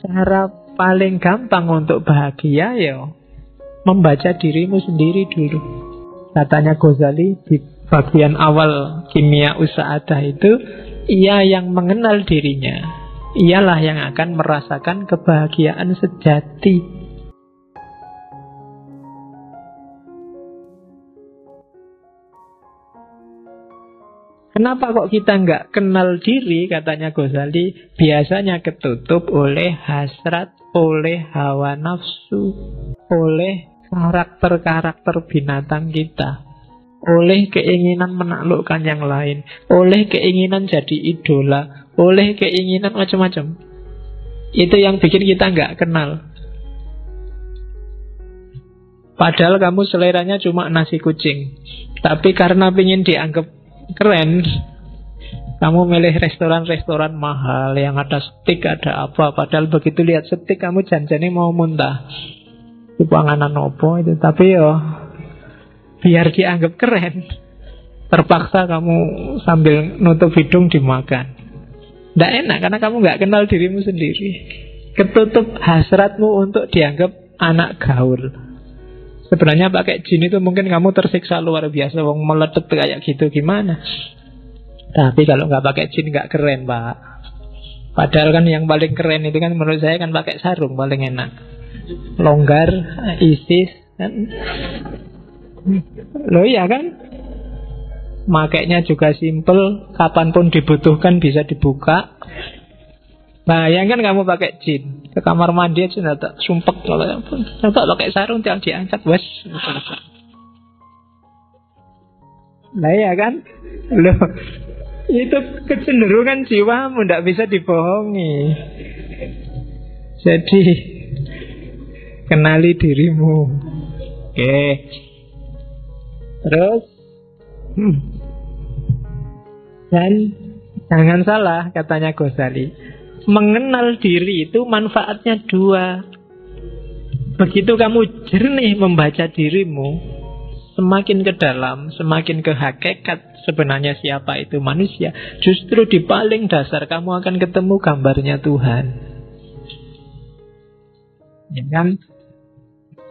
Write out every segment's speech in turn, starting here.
Cara paling gampang untuk bahagia ya membaca dirimu sendiri dulu. Katanya Ghazali di bagian awal Kimia Usa'adah itu, ia yang mengenal dirinya, ialah yang akan merasakan kebahagiaan sejati. Kenapa kok kita nggak kenal diri, katanya Ghazali, biasanya ketutup oleh hasrat, oleh hawa nafsu, oleh karakter-karakter binatang kita, oleh keinginan menaklukkan yang lain, oleh keinginan jadi idola, oleh keinginan macam-macam. Itu yang bikin kita nggak kenal. Padahal kamu seleranya cuma nasi kucing, tapi karena ingin dianggap keren, kamu milih restoran-restoran mahal yang ada steak, ada apa. Padahal begitu lihat steak kamu janjane mau muntah. Itu panganan opo itu. Tapi yo biar dianggap keren, terpaksa kamu sambil nutup hidung dimakan. Nggak enak karena kamu nggak kenal dirimu sendiri. Ketutup hasratmu untuk dianggap anak gaul. Sebenarnya pakai jin itu mungkin kamu tersiksa luar biasa, wong meletet kayak gitu gimana. Tapi kalau nggak pakai jin nggak keren, Pak. Padahal kan yang paling keren itu kan menurut saya kan pakai sarung paling enak. Longgar, ISIS kan. Loh iya kan? Makainya juga simple, kapanpun dibutuhkan bisa dibuka. Nah, yang kan kamu pakai jin ke kamar mandi aja tak sumpek kalau coba pakai sarung tiang diangkat wes. Nah ya kan, loh itu kecenderungan jiwamu tidak bisa dibohongi. Jadi kenali dirimu. Oke. Terus dan jangan salah katanya Ghazali, mengenal diri itu manfaatnya dua. Begitu kamu jernih membaca dirimu, semakin ke dalam, semakin ke hakikat sebenarnya siapa itu manusia, justru di paling dasar kamu akan ketemu gambarnya Tuhan. Ya kan?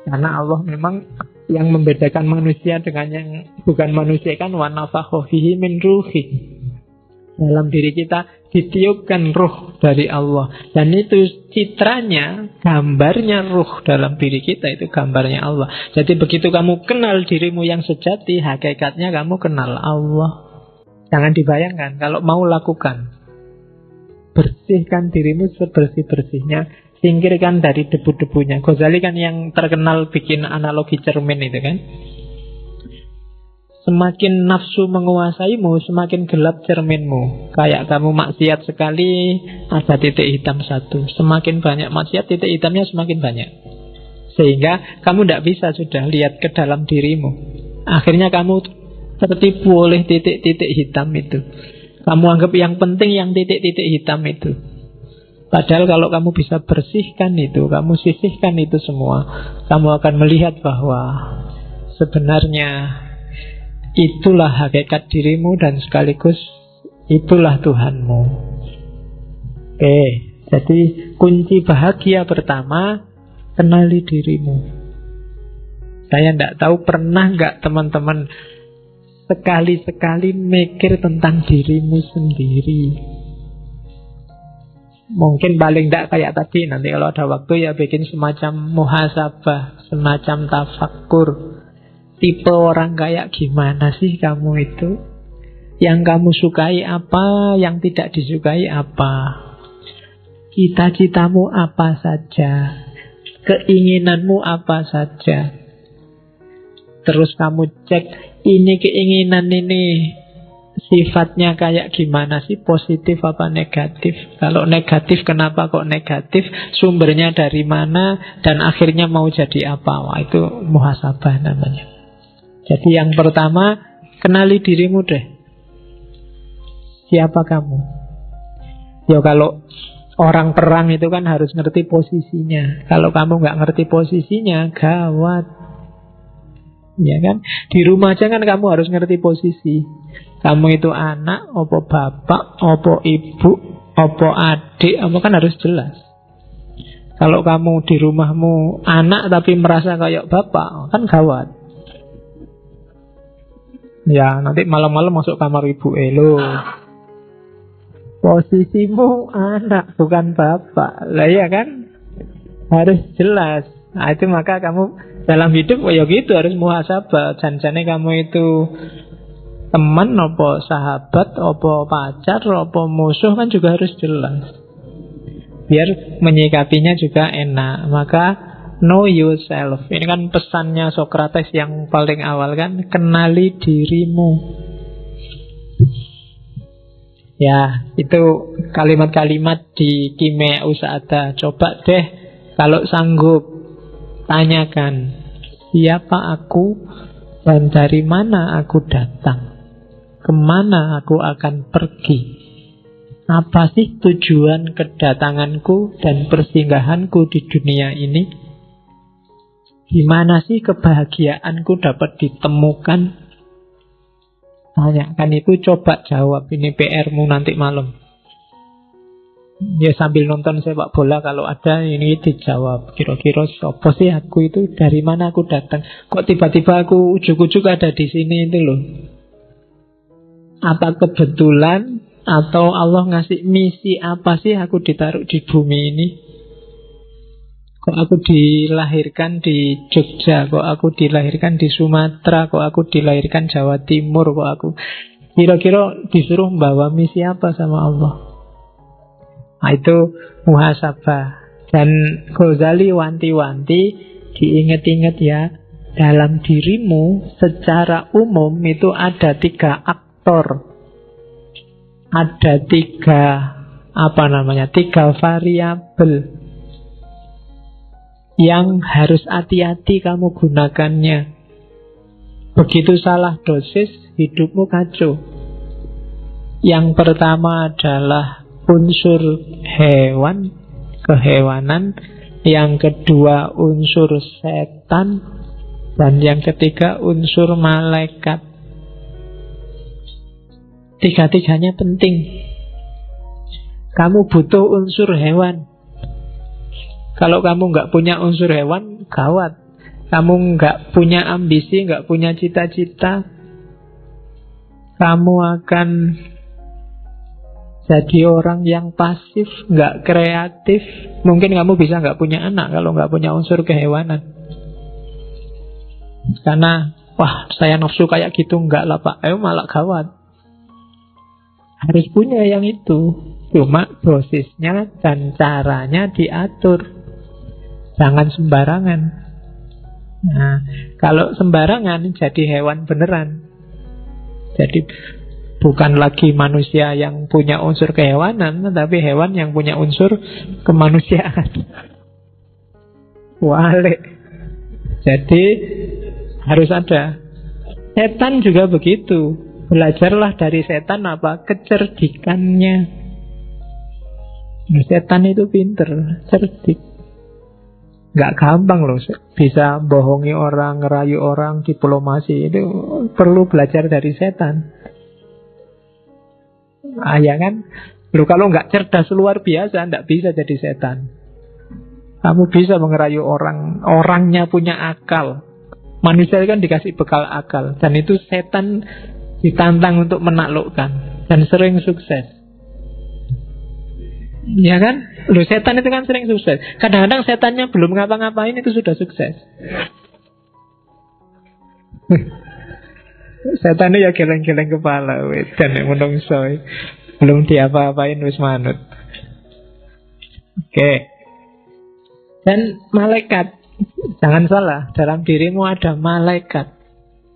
Karena Allah memang yang membedakan manusia dengan yang bukan manusia kan wa nafakha fihi min ruhi. Dalam diri kita ditiupkan ruh dari Allah. Dan itu citranya, gambarnya ruh dalam diri kita, itu gambarnya Allah. Jadi begitu kamu kenal dirimu yang sejati, hakikatnya kamu kenal Allah. Jangan dibayangkan, kalau mau lakukan, bersihkan dirimu sebersih-bersihnya, singkirkan dari debu-debunya. Ghazali kan yang terkenal bikin analogi cermin itu kan. Semakin nafsu menguasaimu, semakin gelap cerminmu. Kayak kamu maksiat sekali, ada titik hitam satu. Semakin banyak maksiat, titik hitamnya semakin banyak. Sehingga kamu tidak bisa sudah lihat ke dalam dirimu. Akhirnya kamu tertipu oleh titik-titik hitam itu. Kamu anggap yang penting yang titik-titik hitam itu. Padahal kalau kamu bisa bersihkan itu, kamu sisihkan itu semua, kamu akan melihat bahwa sebenarnya itulah hakikat dirimu dan sekaligus itulah Tuhanmu. Oke, jadi kunci bahagia pertama, kenali dirimu. Saya tidak tahu pernah nggak teman-teman sekali-sekali mikir tentang dirimu sendiri. Mungkin paling tidak kayak tadi, nanti kalau ada waktu ya bikin semacam muhasabah, semacam tafakkur. Tipe orang kayak gimana sih kamu itu? Yang kamu sukai apa, yang tidak disukai apa? Cita-citamu apa saja? Keinginanmu apa saja? Terus kamu cek, ini keinginan ini sifatnya kayak gimana sih? Positif apa negatif? Kalau negatif, kenapa kok negatif? Sumbernya dari mana? Dan akhirnya mau jadi apa? Wah, itu muhasabah namanya. Jadi yang pertama, kenali dirimu deh. Siapa kamu? Ya kalau orang perang itu kan harus ngerti posisinya. Kalau kamu nggak ngerti posisinya, gawat. Ya kan? Di rumah aja kan kamu harus ngerti posisi. Kamu itu anak, opo bapak, opo ibu, opo adik, opo kan harus jelas. Kalau kamu di rumahmu anak tapi merasa kayak bapak, kan gawat. Ya, nanti malam-malam masuk kamar ibu. Lo, posisimu anak bukan bapak. Lah ya kan? Harus jelas. Nah itu maka kamu dalam hidup ya gitu harus muhasabah. Janjane kamu itu teman, apa sahabat, apa pacar, apa musuh kan juga harus jelas. Biar menyikapinya juga enak. Maka know yourself. Ini kan pesannya Socrates yang paling awal kan, kenali dirimu. Ya, itu kalimat-kalimat di Kimea Usada. Coba deh kalau sanggup tanyakan, siapa aku dan dari mana aku datang? Kemana aku akan pergi? Apa sih tujuan kedatanganku dan persinggahanku di dunia ini? Di mana sih kebahagiaanku dapat ditemukan? Tanyakan itu, coba jawab. Ini PR-mu nanti malam. Ya sambil nonton sepak bola kalau ada, ini dijawab. Kira-kira siapa sih aku itu? Dari mana aku datang? Kok tiba-tiba aku ujuk-ujuk ada di sini itu loh? Apa kebetulan? Atau Allah ngasih misi apa sih aku ditaruh di bumi ini? Kok aku dilahirkan di Jogja? Kok aku dilahirkan di Sumatera? Kok aku dilahirkan Jawa Timur? Kok aku kira-kira disuruh membawa misi apa sama Allah? Nah itu muhasabah. Dan Ghazali wanti-wanti, diingat-ingat ya, dalam dirimu secara umum itu ada 3 aktor. Ada 3 3 variabel yang harus hati-hati kamu gunakannya. Begitu salah dosis, hidupmu kacau. Yang pertama adalah unsur hewan, kehewanan. Yang kedua unsur setan. Dan yang ketiga unsur malaikat. 3-tiganya penting. Kamu butuh unsur hewan. Kalau kamu nggak punya unsur hewan, gawat. Kamu nggak punya ambisi, nggak punya cita-cita, kamu akan jadi orang yang pasif, nggak kreatif. Mungkin kamu bisa nggak punya anak kalau nggak punya unsur kehewanan. Karena, wah saya nafsu kayak gitu, nggak lah pak, ayo malah gawat. Harus punya yang itu. Cuma dosisnya dan caranya diatur. Jangan sembarangan. Nah, kalau sembarangan jadi hewan beneran. Jadi bukan lagi manusia yang punya unsur kehewanan, tapi hewan yang punya unsur kemanusiaan. Walik. Jadi harus ada. Setan juga begitu. Belajarlah dari setan apa? Kecerdikannya. Setan itu pinter, cerdik. Gak gampang loh bisa bohongi orang, ngerayu orang, diplomasi. Itu perlu belajar dari setan. Ya kan? Loh, kalau nggak cerdas luar biasa, nggak bisa jadi setan. Kamu bisa mengerayu orang, orangnya punya akal. Manusia kan dikasih bekal akal. Dan itu setan ditantang untuk menaklukkan. Dan sering sukses. Ya kan? Loh, setan itu kan sering sukses. Kadang-kadang setannya belum ngapa-ngapain itu sudah sukses. Setannya ya geleng-geleng kepala. Dan yang menungso belum diapa-apain wis manut. Oke. Dan malaikat, jangan salah, dalam dirimu ada malaikat.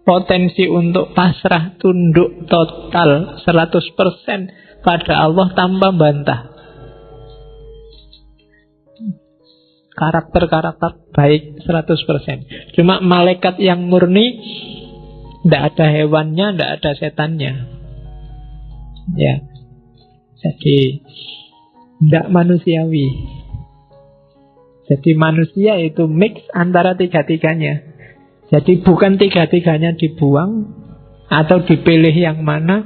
Potensi untuk pasrah, tunduk total 100% pada Allah tanpa bantah. Karakter-karakter baik 100%. Cuma malaikat yang murni, tidak ada hewannya, tidak ada setannya. Ya. Jadi tidak manusiawi. Jadi manusia itu mix antara tiga-tiganya. Jadi bukan tiga-tiganya dibuang atau dipilih yang mana,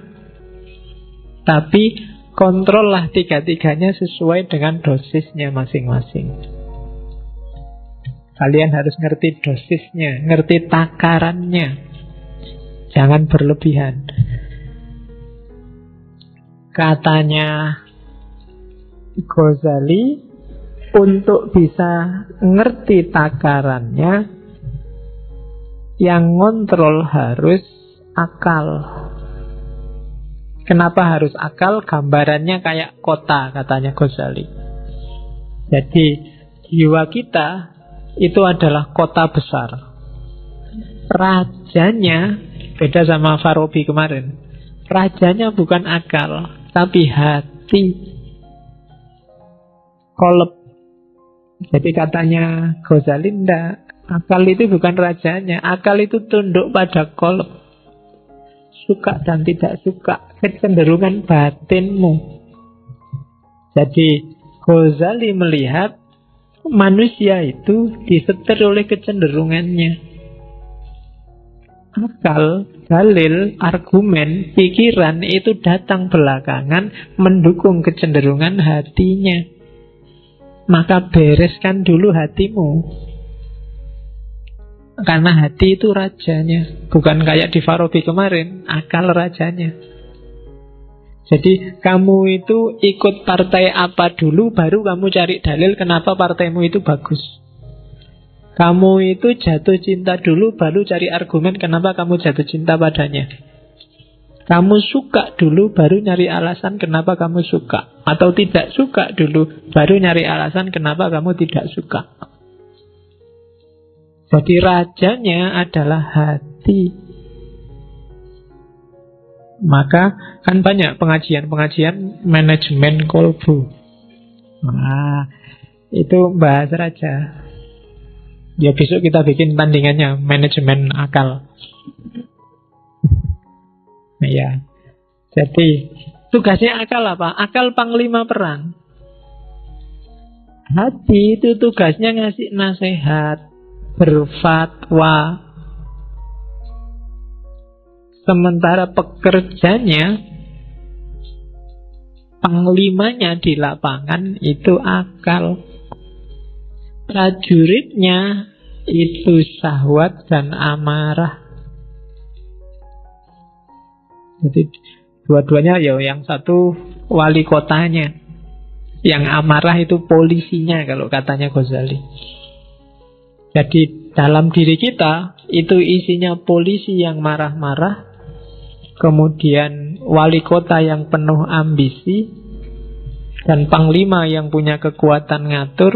tapi kontrollah tiga-tiganya sesuai dengan dosisnya masing-masing. Kalian harus ngerti dosisnya, ngerti takarannya. Jangan berlebihan. Katanya Ghazali, untuk bisa ngerti takarannya, yang ngontrol harus akal. Kenapa harus akal? Gambarannya kayak kota, katanya Ghazali. Jadi jiwa kita itu adalah kota besar. Rajanya, beda sama Farabi kemarin, rajanya bukan akal, tapi hati. Kolab. Jadi katanya Ghazali, enggak, akal itu bukan rajanya. Akal itu tunduk pada kolab, suka dan tidak suka, kecenderungan batinmu. Jadi Ghazali melihat manusia itu disetir oleh kecenderungannya. Akal, dalil, argumen, pikiran itu datang belakangan mendukung kecenderungan hatinya. Maka bereskan dulu hatimu. Karena hati itu rajanya. Bukan kayak di Farabi kemarin, akal rajanya. Jadi kamu itu ikut partai apa dulu, baru kamu cari dalil kenapa partaimu itu bagus. Kamu itu jatuh cinta dulu, baru cari argumen kenapa kamu jatuh cinta padanya. Kamu suka dulu, baru nyari alasan kenapa kamu suka. Atau tidak suka dulu, baru nyari alasan kenapa kamu tidak suka. Jadi rajanya adalah hati. Maka kan banyak pengajian-pengajian manajemen kolbu. Nah, itu bahas raja. Ya besok kita bikin tandingannya, manajemen akal. Ya. Jadi tugasnya akal apa? Akal panglima perang. Hati itu tugasnya ngasih nasihat, berfatwa. Sementara pekerjanya, panglimanya di lapangan itu akal. Prajuritnya itu syahwat dan amarah. Jadi dua-duanya ya, yang satu wali kotanya, yang amarah itu polisinya kalau katanya Ghazali. Jadi dalam diri kita itu isinya polisi yang marah-marah, kemudian wali kota yang penuh ambisi, dan panglima yang punya kekuatan ngatur,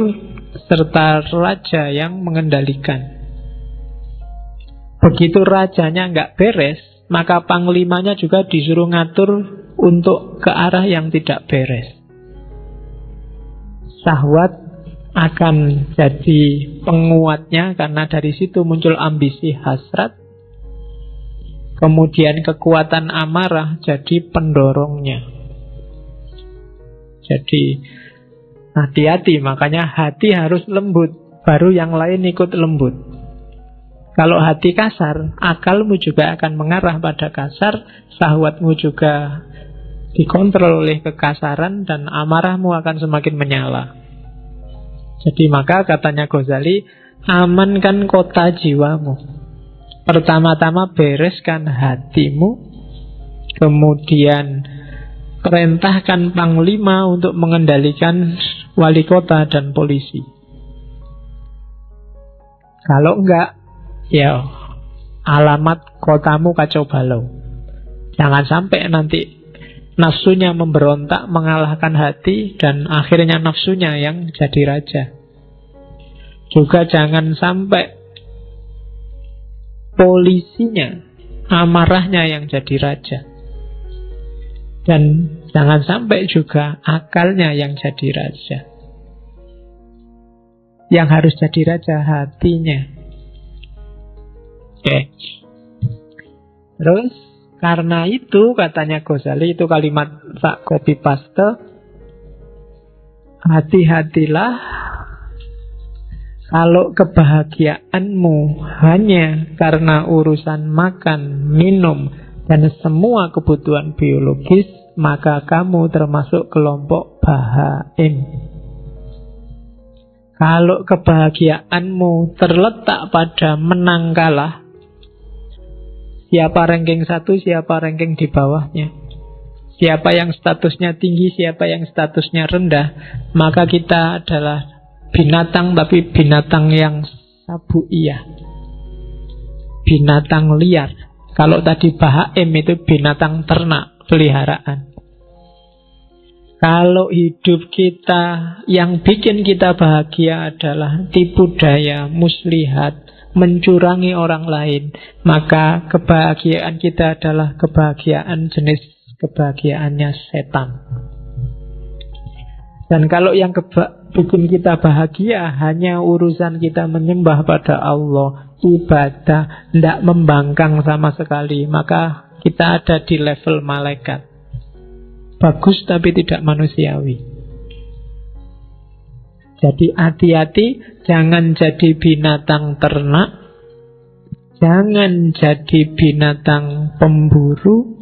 serta raja yang mengendalikan. Begitu rajanya nggak beres, maka panglimanya juga disuruh ngatur untuk ke arah yang tidak beres. Syahwat akan jadi penguatnya, karena dari situ muncul ambisi hasrat. Kemudian kekuatan amarah jadi pendorongnya. Jadi hati-hati, makanya hati harus lembut, baru yang lain ikut lembut. Kalau hati kasar, akalmu juga akan mengarah pada kasar, syahwatmu juga dikontrol oleh kekasaran, dan amarahmu akan semakin menyala. Jadi maka katanya Ghazali, amankan kota jiwamu. Pertama-tama bereskan hatimu, kemudian perintahkan panglima untuk mengendalikan wali kota dan polisi. Kalau enggak, ya alamat kotamu kacau balau. Jangan sampai nanti nafsunya memberontak, mengalahkan hati, dan akhirnya nafsunya yang jadi raja. Juga jangan sampai polisinya, amarahnya yang jadi raja. Dan jangan sampai juga akalnya yang jadi raja. Yang harus jadi raja hatinya. Oke. Terus karena itu katanya Ghazali, itu kalimat tak copy paste, hati-hatilah kalau kebahagiaanmu hanya karena urusan makan, minum, dan semua kebutuhan biologis, maka kamu termasuk kelompok bahaim. Kalau kebahagiaanmu terletak pada menang kalah, siapa ranking 1, siapa ranking di bawahnya, siapa yang statusnya tinggi, siapa yang statusnya rendah, maka kita adalah binatang, tapi binatang yang sabuiyah, binatang liar. Kalau tadi bahaim itu binatang ternak, peliharaan. Kalau hidup kita yang bikin kita bahagia adalah tipu daya, muslihat, mencurangi orang lain, maka kebahagiaan kita adalah kebahagiaan jenis kebahagiaannya setan. Dan kalau yang bikin kita bahagia hanya urusan kita menyembah pada Allah, ibadah, tidak membangkang sama sekali, maka kita ada di level malaikat. Bagus tapi tidak manusiawi. Jadi hati-hati, jangan jadi binatang ternak, jangan jadi binatang pemburu,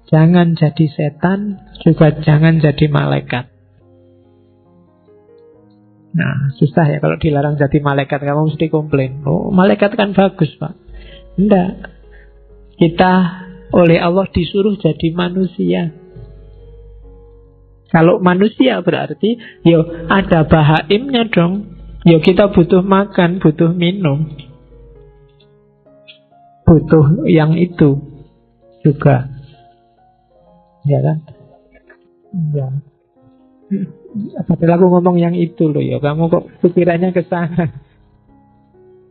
jangan jadi setan, juga jangan jadi malaikat. Nah, susah ya kalau dilarang jadi malaikat. Kamu mesti komplain, oh malaikat kan bagus Pak. Enggak. Kita oleh Allah disuruh jadi manusia. Kalau manusia berarti yo ada bahaimnya dong. Yo kita butuh makan, butuh minum, butuh yang itu juga. Ya kan? Ya. Padahal aku ngomong yang itu loh ya. Kamu kok pikirannya ke sana.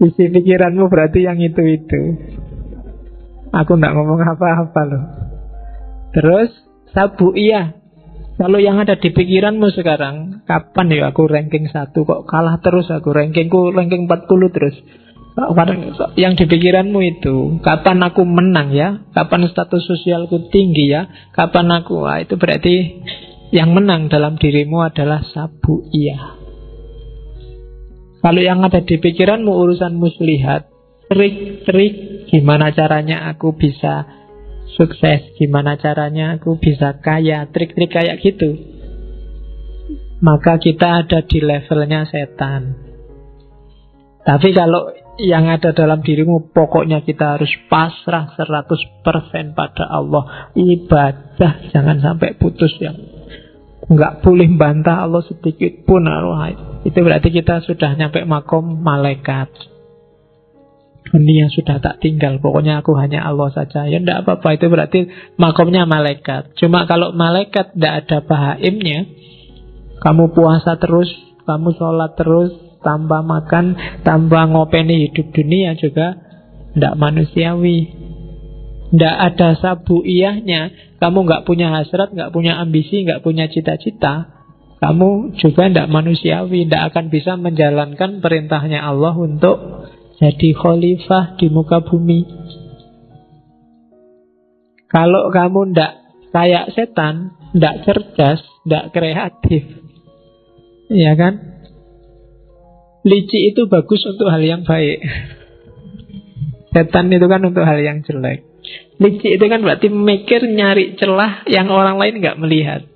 Isi pikiranmu berarti yang itu. Aku nggak ngomong apa-apa loh. Terus sabuiyah. Kalau yang ada di pikiranmu sekarang, kapan ya aku ranking 1 kok kalah terus aku, rankingku ranking 40 terus. Yang di pikiranmu itu, kapan aku menang ya? Kapan status sosialku tinggi ya? Kapan aku, itu berarti yang menang dalam dirimu adalah sabuiyah. Kalau yang ada di pikiranmu urusan muslihat, trik-trik gimana caranya aku bisa sukses, gimana caranya aku bisa kaya, trik-trik kayak gitu, maka kita ada di levelnya setan. Tapi kalau yang ada dalam dirimu, pokoknya kita harus pasrah 100% pada Allah, ibadah jangan sampai putus, yang nggak boleh bantah Allah sedikit pun. Itu berarti kita sudah nyampe makom malaikat. Dunia sudah tak tinggal, pokoknya aku hanya Allah saja. Ya enggak apa-apa, itu berarti makomnya malaikat. Cuma kalau malaikat tidak ada bahaimnya, kamu puasa terus, kamu sholat terus, tanpa makan, tanpa ngopeni hidup dunia juga tidak manusiawi. Tidak ada sabuiyahnya, kamu nggak punya hasrat, nggak punya ambisi, nggak punya cita-cita, kamu juga tidak manusiawi, tidak akan bisa menjalankan perintahnya Allah untuk jadi khalifah di muka bumi. Kalau kamu tidak kayak setan, tidak cerdas, tidak kreatif, ya kan? Licik itu bagus untuk hal yang baik. Setan itu kan untuk hal yang jelek. Licik itu kan berarti mikir, nyari celah yang orang lain nggak melihat.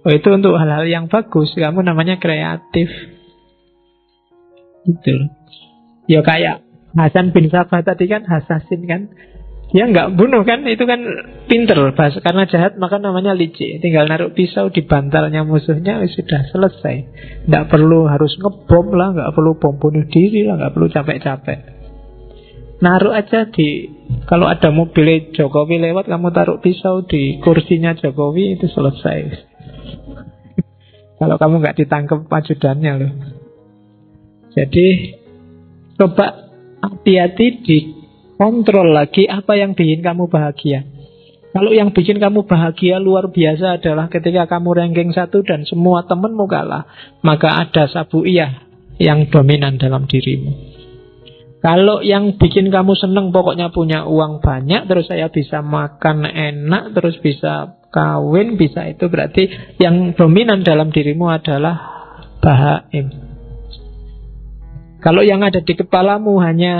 Oh, itu untuk hal-hal yang bagus. Kamu namanya kreatif. Gitu. Ya kayak Hasan bin Sabah tadi kan, Hasasin kan, dia nggak bunuh kan, itu kan pinter. Karena jahat maka namanya licik. Tinggal naruh pisau di bantalnya musuhnya, sudah selesai. Nggak perlu harus ngebom lah, nggak perlu bom bunuh diri lah, nggak perlu capek-capek. Naruh aja di, kalau ada mobil Jokowi lewat, kamu taruh pisau di kursinya Jokowi, itu selesai. Kalau kamu nggak ditangkap ajudannya loh. Jadi coba hati-hati, dikontrol lagi apa yang bikin kamu bahagia. Kalau yang bikin kamu bahagia luar biasa adalah ketika kamu ranking 1 dan semua temenmu kalah, maka ada sabuiyah yang dominan dalam dirimu. Kalau yang bikin kamu seneng pokoknya punya uang banyak, terus saya bisa makan enak, terus bisa kawin, bisa itu, berarti yang dominan dalam dirimu adalah bahaim. Kalau yang ada di kepalamu hanya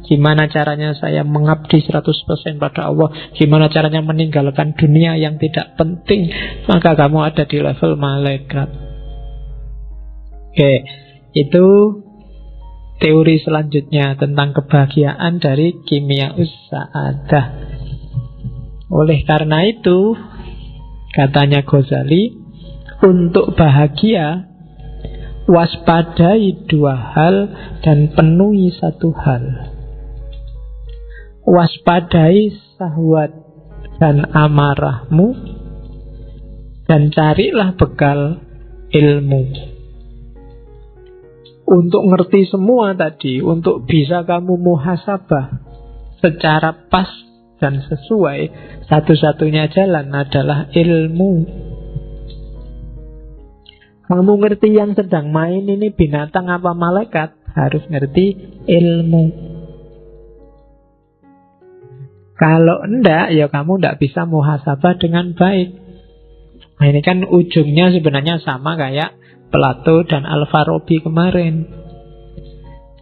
gimana caranya saya mengabdi 100% pada Allah, gimana caranya meninggalkan dunia yang tidak penting, maka kamu ada di level malaikat. Oke, itu teori selanjutnya tentang kebahagiaan dari kimia sa'adah. Oleh karena itu, katanya Ghazali, untuk bahagia waspadai dua hal dan penuhi satu hal. Waspadai syahwat dan amarahmu, dan carilah bekal ilmu. Untuk ngerti semua tadi, untuk bisa kamu muhasabah secara pas dan sesuai, satu-satunya jalan adalah ilmu. Kamu ngerti yang sedang main ini binatang apa malaikat, harus ngerti ilmu. Kalau enggak, ya kamu enggak bisa muhasabah dengan baik. Nah, ini kan ujungnya sebenarnya sama kayak Plato dan Al-Farabi kemarin.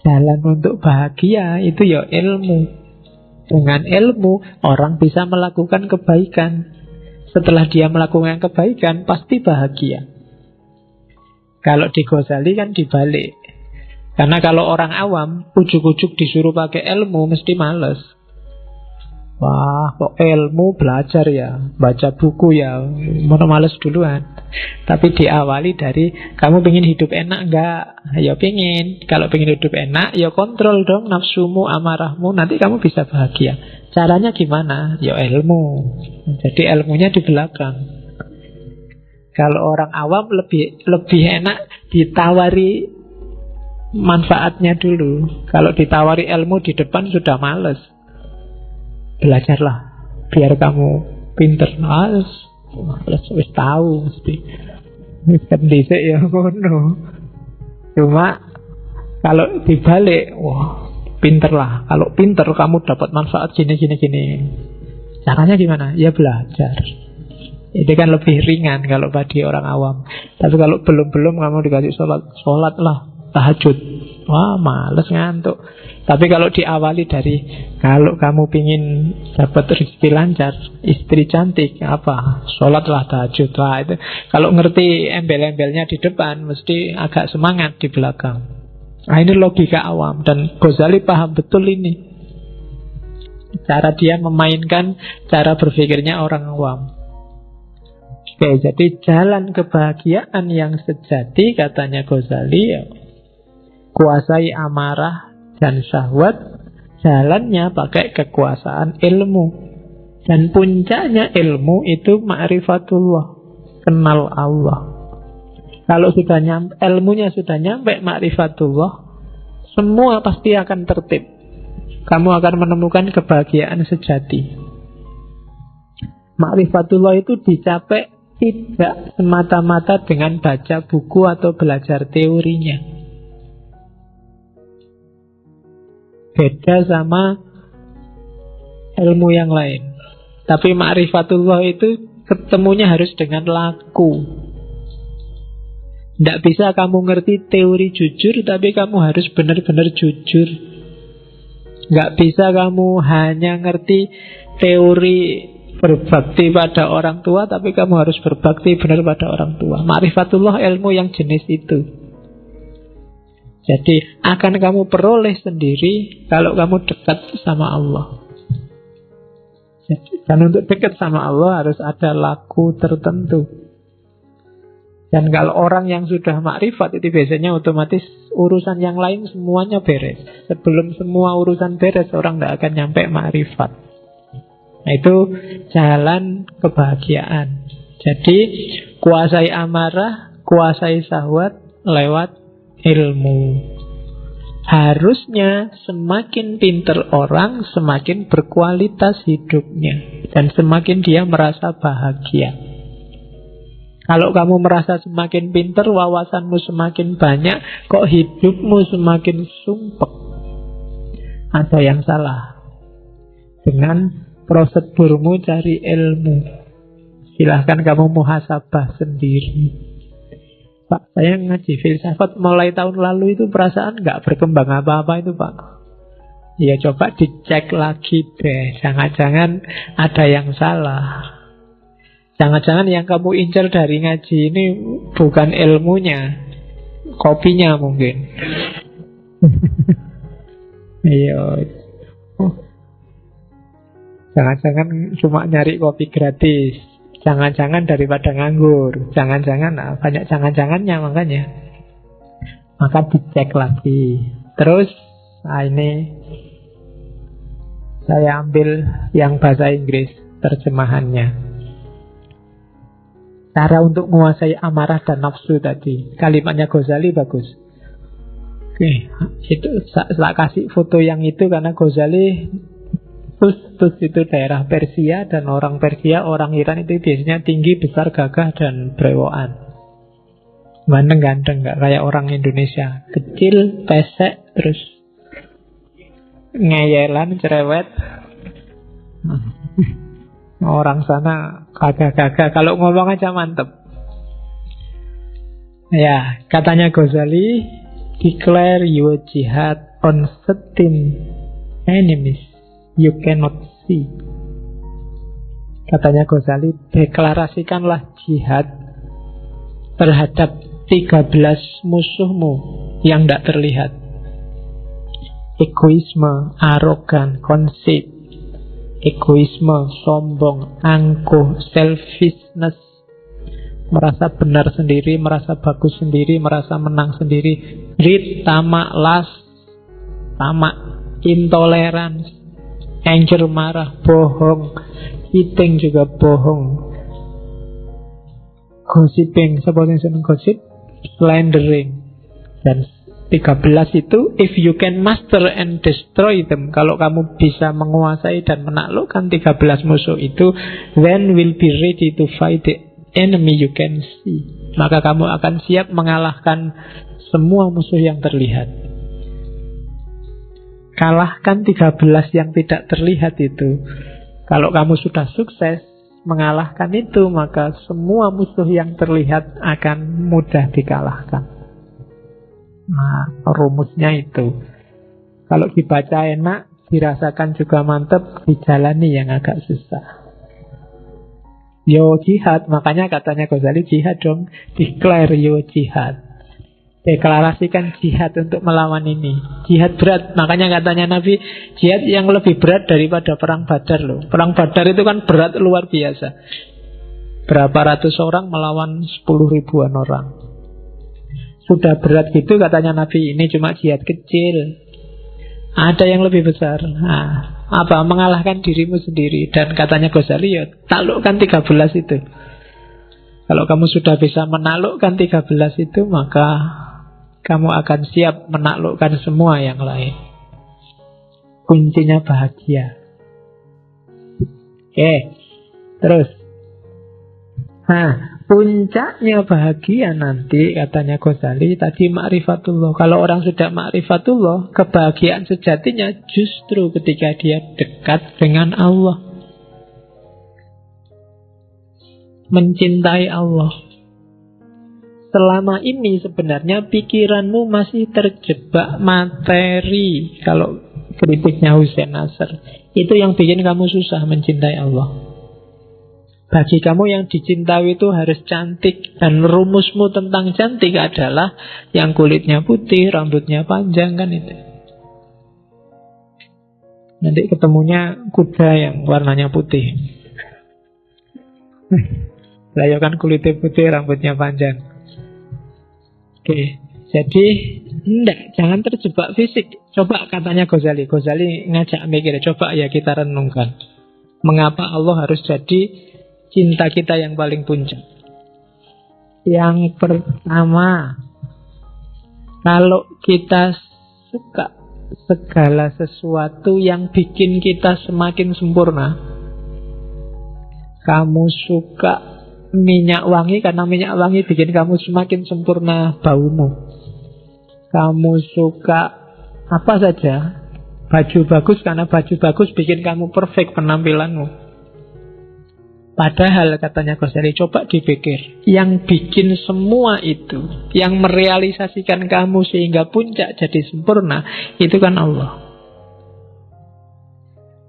Jalan untuk bahagia itu ya ilmu. Dengan ilmu, orang bisa melakukan kebaikan. Setelah dia melakukan kebaikan, pasti bahagia. Kalau di Ghazali kan dibalik. Karena kalau orang awam, ujuk-ujuk disuruh pakai ilmu, mesti males. Wah, kok ilmu belajar ya, baca buku ya, mana males duluan. Tapi diawali dari, kamu pengen hidup enak enggak? Ya pengen. Kalau pengen hidup enak, ya kontrol dong nafsumu, amarahmu, nanti kamu bisa bahagia. Caranya gimana? Ya ilmu. Jadi ilmunya di belakang. Kalau orang awam lebih enak ditawari manfaatnya dulu. Kalau ditawari ilmu di depan sudah males. Belajarlah biar kamu pinter. Males wis tahu mesti. Wis kan dhisik ya ngono. Cuma kalau dibalik, wah, pinterlah. Kalau pinter kamu dapat manfaat gini. Caranya gimana? Ya belajar. Ini kan lebih ringan kalau bagi orang awam. Tapi kalau belum kamu dikasih sholatlah, tahajud. Wah, males ngantuk. Tapi kalau diawali dari, kalau kamu pingin dapat rezeki lancar, istri cantik, apa? Sholatlah, tahajud. Wah, itu kalau ngerti embel-embelnya di depan, mesti agak semangat di belakang. Nah, ini logika awam. Dan Ghazali paham betul ini. Cara dia memainkan cara berpikirnya orang awam. Oke, jadi jalan kebahagiaan yang sejati, katanya Ghazali, ya, kuasai amarah dan syahwat, jalannya pakai kekuasaan ilmu. Dan puncaknya ilmu itu ma'rifatullah, kenal Allah. Kalau sudah ilmunya sudah nyampe ma'rifatullah, semua pasti akan tertib. Kamu akan menemukan kebahagiaan sejati. Ma'rifatullah itu dicapai tidak semata-mata dengan baca buku atau belajar teorinya. Beda sama ilmu yang lain. Tapi ma'rifatullah itu ketemunya harus dengan laku. Tidak bisa kamu ngerti teori jujur, tapi kamu harus benar-benar jujur. Nggak bisa kamu hanya ngerti teori berbakti pada orang tua, tapi kamu harus berbakti benar pada orang tua. Ma'rifatullah ilmu yang jenis itu. Jadi akan kamu peroleh sendiri kalau kamu dekat sama Allah. Jadi, dan untuk dekat sama Allah harus ada laku tertentu. Dan kalau orang yang sudah makrifat itu biasanya otomatis urusan yang lain semuanya beres. Sebelum semua urusan beres, orang tidak akan nyampe makrifat. Nah, itu jalan kebahagiaan. Jadi kuasai amarah, kuasai syahwat lewat ilmu. Harusnya semakin pinter orang, semakin berkualitas hidupnya, dan semakin dia merasa bahagia. Kalau kamu merasa semakin pinter, wawasanmu semakin banyak, kok hidupmu semakin sumpek, ada yang salah dengan prosedurmu cari ilmu. Silahkan kamu muhasabah sendiri. Pak, saya ngaji filsafat mulai tahun lalu itu perasaan nggak berkembang apa-apa itu, Pak. Ya coba dicek lagi deh. Jangan-jangan ada yang salah. Jangan-jangan yang kamu incar dari ngaji ini bukan ilmunya, kopinya mungkin. Iya. Jangan-jangan cuma nyari kopi gratis. Jangan-jangan daripada nganggur. Jangan-jangan, banyak jangan-jangannya makanya. Maka dicek lagi. Terus, ini saya ambil yang bahasa Inggris terjemahannya. Cara untuk menguasai amarah dan nafsu tadi. Kalimatnya Ghazali bagus. Oke, itu saya kasih foto yang itu karena Ghazali Tus itu daerah Persia, dan orang Persia, orang Iran itu biasanya tinggi, besar, gagah, dan brewokan. Ganteng-ganteng, gak kayak orang Indonesia. Kecil, pesek, terus ngeyelan, cerewet. Orang sana gagah-gagah, kalau ngomong aja mantep. Ya, katanya Ghazali, declare your jihad on certain enemies you cannot see. Katanya Ghazali, deklarasikanlah jihad terhadap 13 musuhmu yang tidak terlihat. Egoisme, arogan, conceit, egoisme, sombong, angkuh, selfishness, merasa benar sendiri, merasa bagus sendiri, merasa menang sendiri, greed, tamak, lust, tamak, intolerance, anger, marah, bohong, cheating juga bohong, gossiping, siapa yang senang gosip, slandering, dan 13 itu, if you can master and destroy them, kalau kamu bisa menguasai dan menaklukkan 13 musuh itu, then will be ready to fight the enemy you can see. Maka kamu akan siap mengalahkan semua musuh yang terlihat. Kalahkan 13 yang tidak terlihat itu. Kalau kamu sudah sukses mengalahkan itu, maka semua musuh yang terlihat akan mudah dikalahkan. Nah, rumusnya itu. Kalau dibaca enak, dirasakan juga mantap, dijalani yang agak susah. Yo jihad, makanya katanya Ghazali, jihad dong. Declare yo jihad. Deklarasikan jihad untuk melawan ini. Jihad berat, makanya katanya Nabi, jihad yang lebih berat daripada perang Badar loh. Perang Badar itu kan berat luar biasa. Berapa ratus orang melawan 10 ribuan orang. Sudah berat gitu katanya Nabi, ini cuma jihad kecil. Ada yang lebih besar. Nah, apa? Mengalahkan dirimu sendiri. Dan katanya Ghazali, ya taklukkan 13 itu. Kalau kamu sudah bisa menaklukkan 13 itu, maka kamu akan siap menaklukkan semua yang lain. Kuncinya bahagia. Oke, terus. Nah, puncaknya bahagia nanti, katanya Ghazali, tadi ma'rifatullah. Kalau orang sudah ma'rifatullah, kebahagiaan sejatinya justru ketika dia dekat dengan Allah. Mencintai Allah. Selama ini sebenarnya pikiranmu masih terjebak materi. Kalau kritiknya Hussein Nasr, itu yang bikin kamu susah mencintai Allah. Bagi kamu yang dicintai itu harus cantik. Dan rumusmu tentang cantik adalah yang kulitnya putih, rambutnya panjang, kan itu. Nanti ketemunya kuda yang warnanya putih. Lah ya kan kulitnya putih, rambutnya panjang. Oke, jadi jangan terjebak fisik. Coba katanya Ghazali ngajak mikir, coba ya kita renungkan. Mengapa Allah harus jadi cinta kita yang paling puncak? Yang pertama, kalau kita suka segala sesuatu yang bikin kita semakin sempurna. Kamu suka minyak wangi karena minyak wangi bikin kamu semakin sempurna baumu. Kamu suka apa saja, baju bagus karena baju bagus bikin kamu perfect penampilanmu. Padahal katanya Ghazali, coba dipikir, yang bikin semua itu, yang merealisasikan kamu sehingga puncak jadi sempurna, itu kan Allah.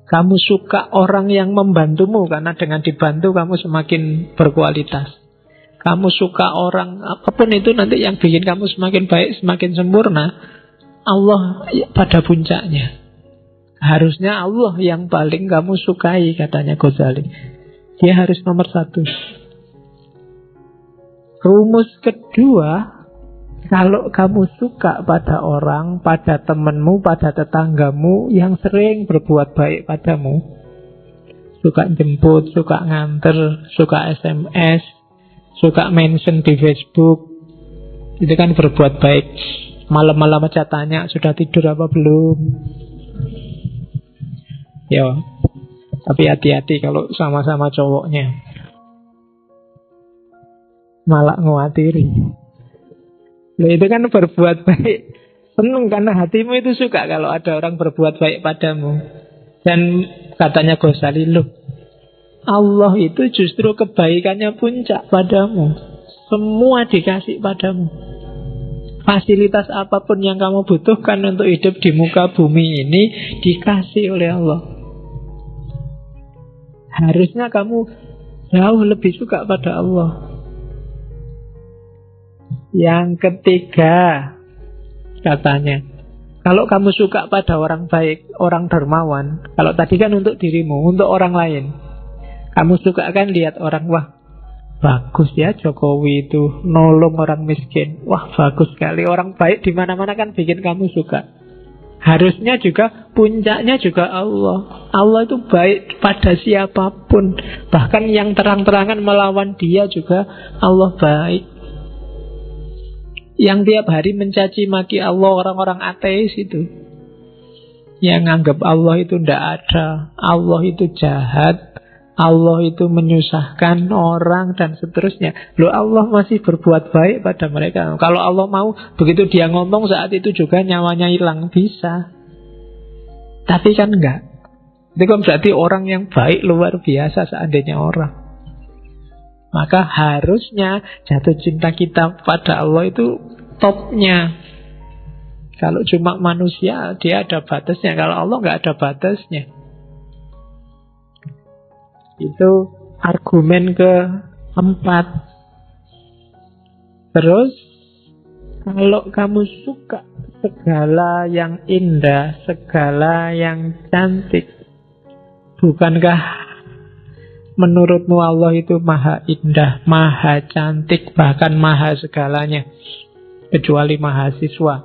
Kamu suka orang yang membantumu karena dengan dibantu kamu semakin berkualitas. kamu suka orang, apapun itu nanti yang bikin kamu semakin baik, semakin sempurna, Allah pada puncaknya. Harusnya Allah yang paling kamu sukai, katanya Ghazali. Dia harus nomor satu. Rumus kedua, kalau kamu suka pada orang, pada temanmu, pada tetanggamu yang sering berbuat baik padamu, suka jemput, suka nganter, suka SMS, suka mention di Facebook, itu kan berbuat baik. Malam-malam aja tanya, sudah tidur apa belum? Yo, tapi hati-hati kalau sama-sama cowoknya, malah ngewatiri. Nah, itu kan berbuat baik. Seneng karena hatimu itu suka kalau ada orang berbuat baik padamu. Dan katanya Ghazali, loh, Allah itu justru kebaikannya puncak padamu. Semua dikasih padamu. Fasilitas apapun yang kamu butuhkan untuk hidup di muka bumi ini dikasih oleh Allah. Harusnya kamu jauh lebih suka pada Allah. Yang ketiga, katanya, kalau kamu suka pada orang baik, orang dermawan, kalau tadi kan untuk dirimu, untuk orang lain, kamu suka kan lihat orang, wah bagus ya Jokowi itu nolong orang miskin, wah bagus sekali, orang baik di mana-mana kan bikin kamu suka. Harusnya juga puncaknya juga Allah. Allah itu baik pada siapapun, bahkan yang terang-terangan melawan dia juga Allah baik. Yang tiap hari mencaci maki Allah, orang-orang ateis itu, yang anggap Allah itu tidak ada, Allah itu jahat, Allah itu menyusahkan orang dan seterusnya. Loh, Allah masih berbuat baik pada mereka. Kalau Allah mau, begitu dia ngomong saat itu juga nyawanya hilang, bisa. Tapi kan enggak. Itu kan berarti orang yang baik luar biasa seandainya orang. Maka harusnya jatuh cinta kita pada Allah itu topnya. Kalau cuma manusia, dia ada batasnya. Kalau Allah nggak ada batasnya. Itu argumen keempat. Terus, kalau kamu suka segala yang indah, segala yang cantik, bukankah menurutmu Allah itu maha indah, maha cantik, bahkan maha segalanya, kecuali mahasiswa?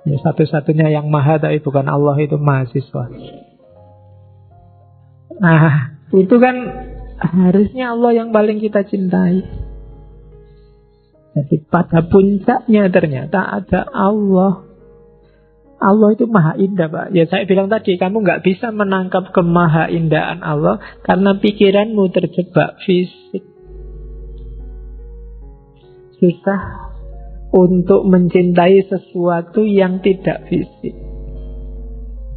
Ya, satu-satunya yang maha tapi bukan Allah itu mahasiswa. Nah, itu kan harusnya Allah yang paling kita cintai. Jadi pada puncaknya ternyata ada Allah. Allah itu maha indah, Pak. Ya saya bilang tadi, kamu nggak bisa menangkap kemahaindahan Allah karena pikiranmu terjebak fisik. Susah untuk mencintai sesuatu yang tidak fisik.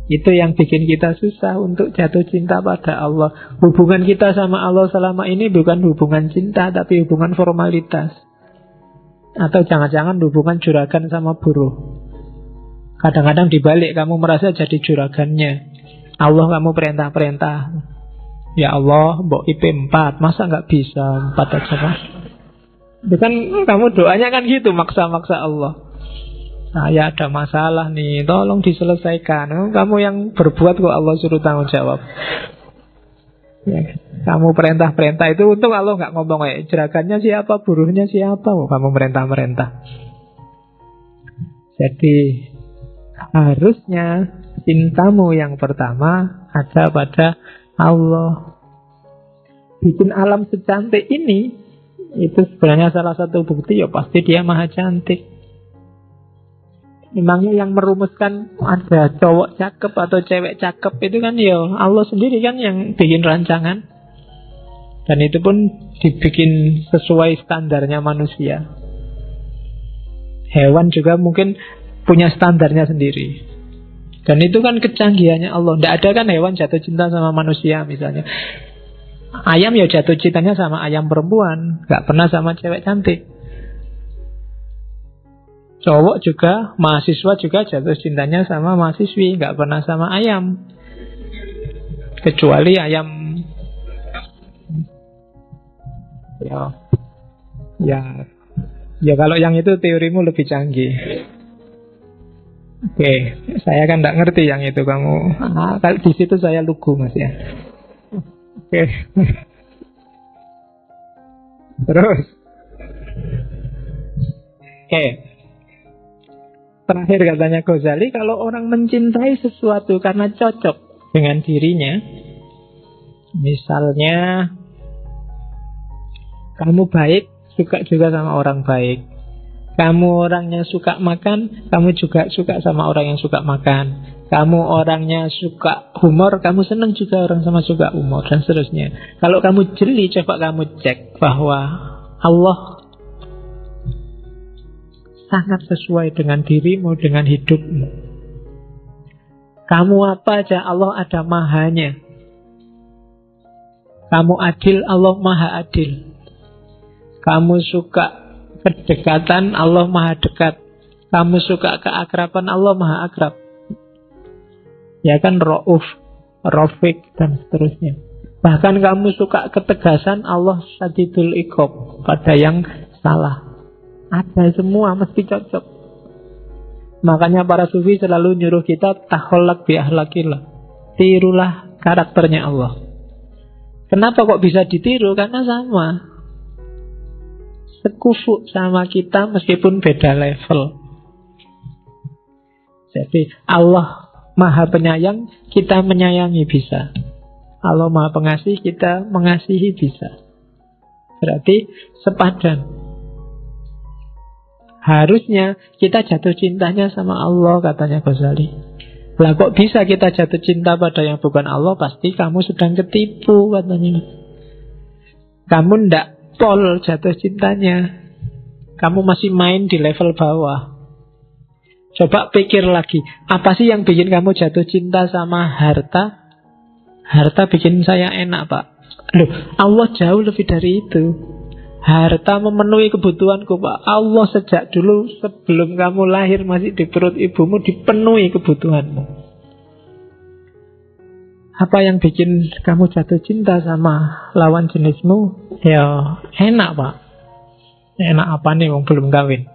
Itu yang bikin kita susah untuk jatuh cinta pada Allah. Hubungan kita sama Allah selama ini bukan hubungan cinta, tapi hubungan formalitas. Atau jangan-jangan hubungan juragan sama buruh. Kadang-kadang dibalik, kamu merasa jadi juragannya. Allah kamu perintah-perintah. Ya Allah, mbok IP 4, masa nggak bisa 4 aja mas? Itu kan kamu doanya kan gitu, maksa-maksa Allah. Saya ada masalah nih, tolong diselesaikan. Kamu yang berbuat kok Allah suruh tanggung jawab. Ya, kamu perintah-perintah itu, untung Allah nggak ngomong juragannya siapa, buruhnya siapa. Kamu perintah-perintah. Jadi harusnya cintamu yang pertama ada pada Allah. Bikin alam secantik ini, itu sebenarnya salah satu bukti, ya pasti dia maha cantik. Memangnya yang merumuskan ada cowok cakep atau cewek cakep itu kan ya Allah sendiri kan yang bikin rancangan. Dan itu pun dibikin sesuai standarnya manusia. Hewan juga mungkin punya standarnya sendiri. Dan itu kan kecanggihannya Allah. Tidak ada kan hewan jatuh cinta sama manusia misalnya. Ayam ya jatuh cintanya sama ayam perempuan, gak pernah sama cewek cantik. Cowok juga, mahasiswa juga jatuh cintanya sama mahasiswi, gak pernah sama ayam. Kecuali ayam. Ya, ya, ya kalau yang itu teorimu lebih canggih. Oke, saya kan nggak ngerti yang itu kamu. Kalau di situ saya lugu Mas ya. Oke. Terus. Oke. Terakhir katanya Ghazali, kalau orang mencintai sesuatu karena cocok dengan dirinya, misalnya kamu baik, suka juga sama orang baik. Kamu orangnya suka makan, kamu juga suka sama orang yang suka makan. Kamu orangnya suka humor, kamu senang juga orang sama suka humor, dan seterusnya. Kalau kamu jeli, coba kamu cek bahwa Allah sangat sesuai dengan dirimu, dengan hidupmu. Kamu apa aja, Allah ada mahanya. Kamu adil, Allah maha adil. Kamu suka kedekatan, Allah maha dekat. Kamu suka keakraban, Allah maha akrab. Ya kan, Ra'uf, Rafiq, dan seterusnya. Bahkan kamu suka ketegasan, Allah Syadidul Iqab pada yang salah. Ada semua, mesti cocok. Makanya para sufi selalu nyuruh kita takhallaq bi ahlakillah. Tirulah karakternya Allah. Kenapa kok bisa ditiru? Karena sama, sekufu sama kita meskipun beda level. Jadi Allah maha penyayang, kita menyayangi bisa. Allah maha pengasih, kita mengasihi bisa. Berarti sepadan. Harusnya kita jatuh cintanya sama Allah, katanya Ghazali. Lah kok bisa kita jatuh cinta pada yang bukan Allah? Pasti kamu sedang ketipu, katanya. Kamu ndak pol jatuh cintanya. Kamu masih main di level bawah. Coba pikir lagi, apa sih yang bikin kamu jatuh cinta sama harta? Harta bikin saya enak, Pak. Loh, Allah jauh lebih dari itu. Harta memenuhi kebutuhanku, Pak. Allah sejak dulu, sebelum kamu lahir masih di perut ibumu, dipenuhi kebutuhanmu. Apa yang bikin kamu jatuh cinta sama lawan jenismu? Ya enak, Pak. Enak apa nih, wong belum kawin?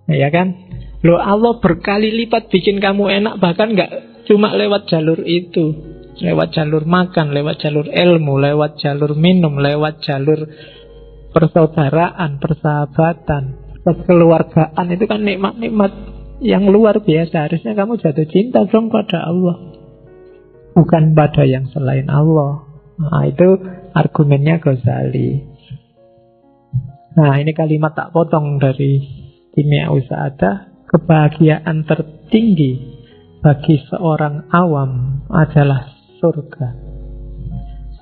Ya kan? Loh, Allah berkali lipat bikin kamu enak, bahkan gak cuma lewat jalur itu. Lewat jalur makan, lewat jalur ilmu, lewat jalur minum, lewat jalur persaudaraan, persahabatan, kekeluargaan. Itu kan nikmat-nikmat yang luar biasa. Harusnya kamu jatuh cinta dong pada Allah, bukan pada yang selain Allah. Nah, itu argumennya Ghazali. Nah, ini kalimat tak potong dari Kimia Usaada. Kebahagiaan tertinggi bagi seorang awam adalah surga.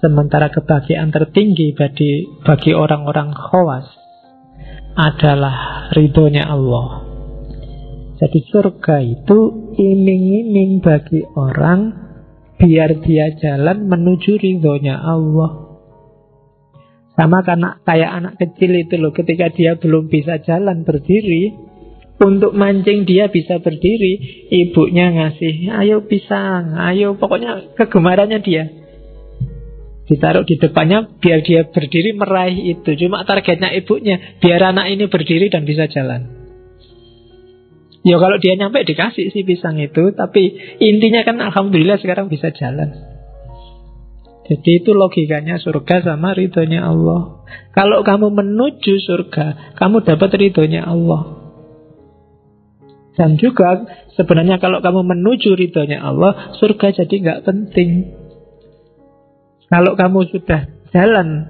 Sementara kebahagiaan tertinggi bagi orang-orang khawas adalah ridhonya Allah. Jadi surga itu iming-iming bagi orang biar dia jalan menuju ridhonya Allah. Sama karena kayak anak kecil itu loh, ketika dia belum bisa jalan berdiri, untuk mancing dia bisa berdiri, ibunya ngasih, ayo pisang, ayo, pokoknya kegemarannya dia. Ditaruh di depannya biar dia berdiri meraih itu. Cuma targetnya ibunya, biar anak ini berdiri dan bisa jalan. Ya kalau dia nyampe dikasih sih pisang itu, tapi intinya kan alhamdulillah sekarang bisa jalan. Jadi itu logikanya surga sama ridhonya Allah. Kalau kamu menuju surga, kamu dapat ridhonya Allah. Dan juga sebenarnya kalau kamu menuju ridhonya Allah, surga jadi nggak penting. Kalau kamu sudah jalan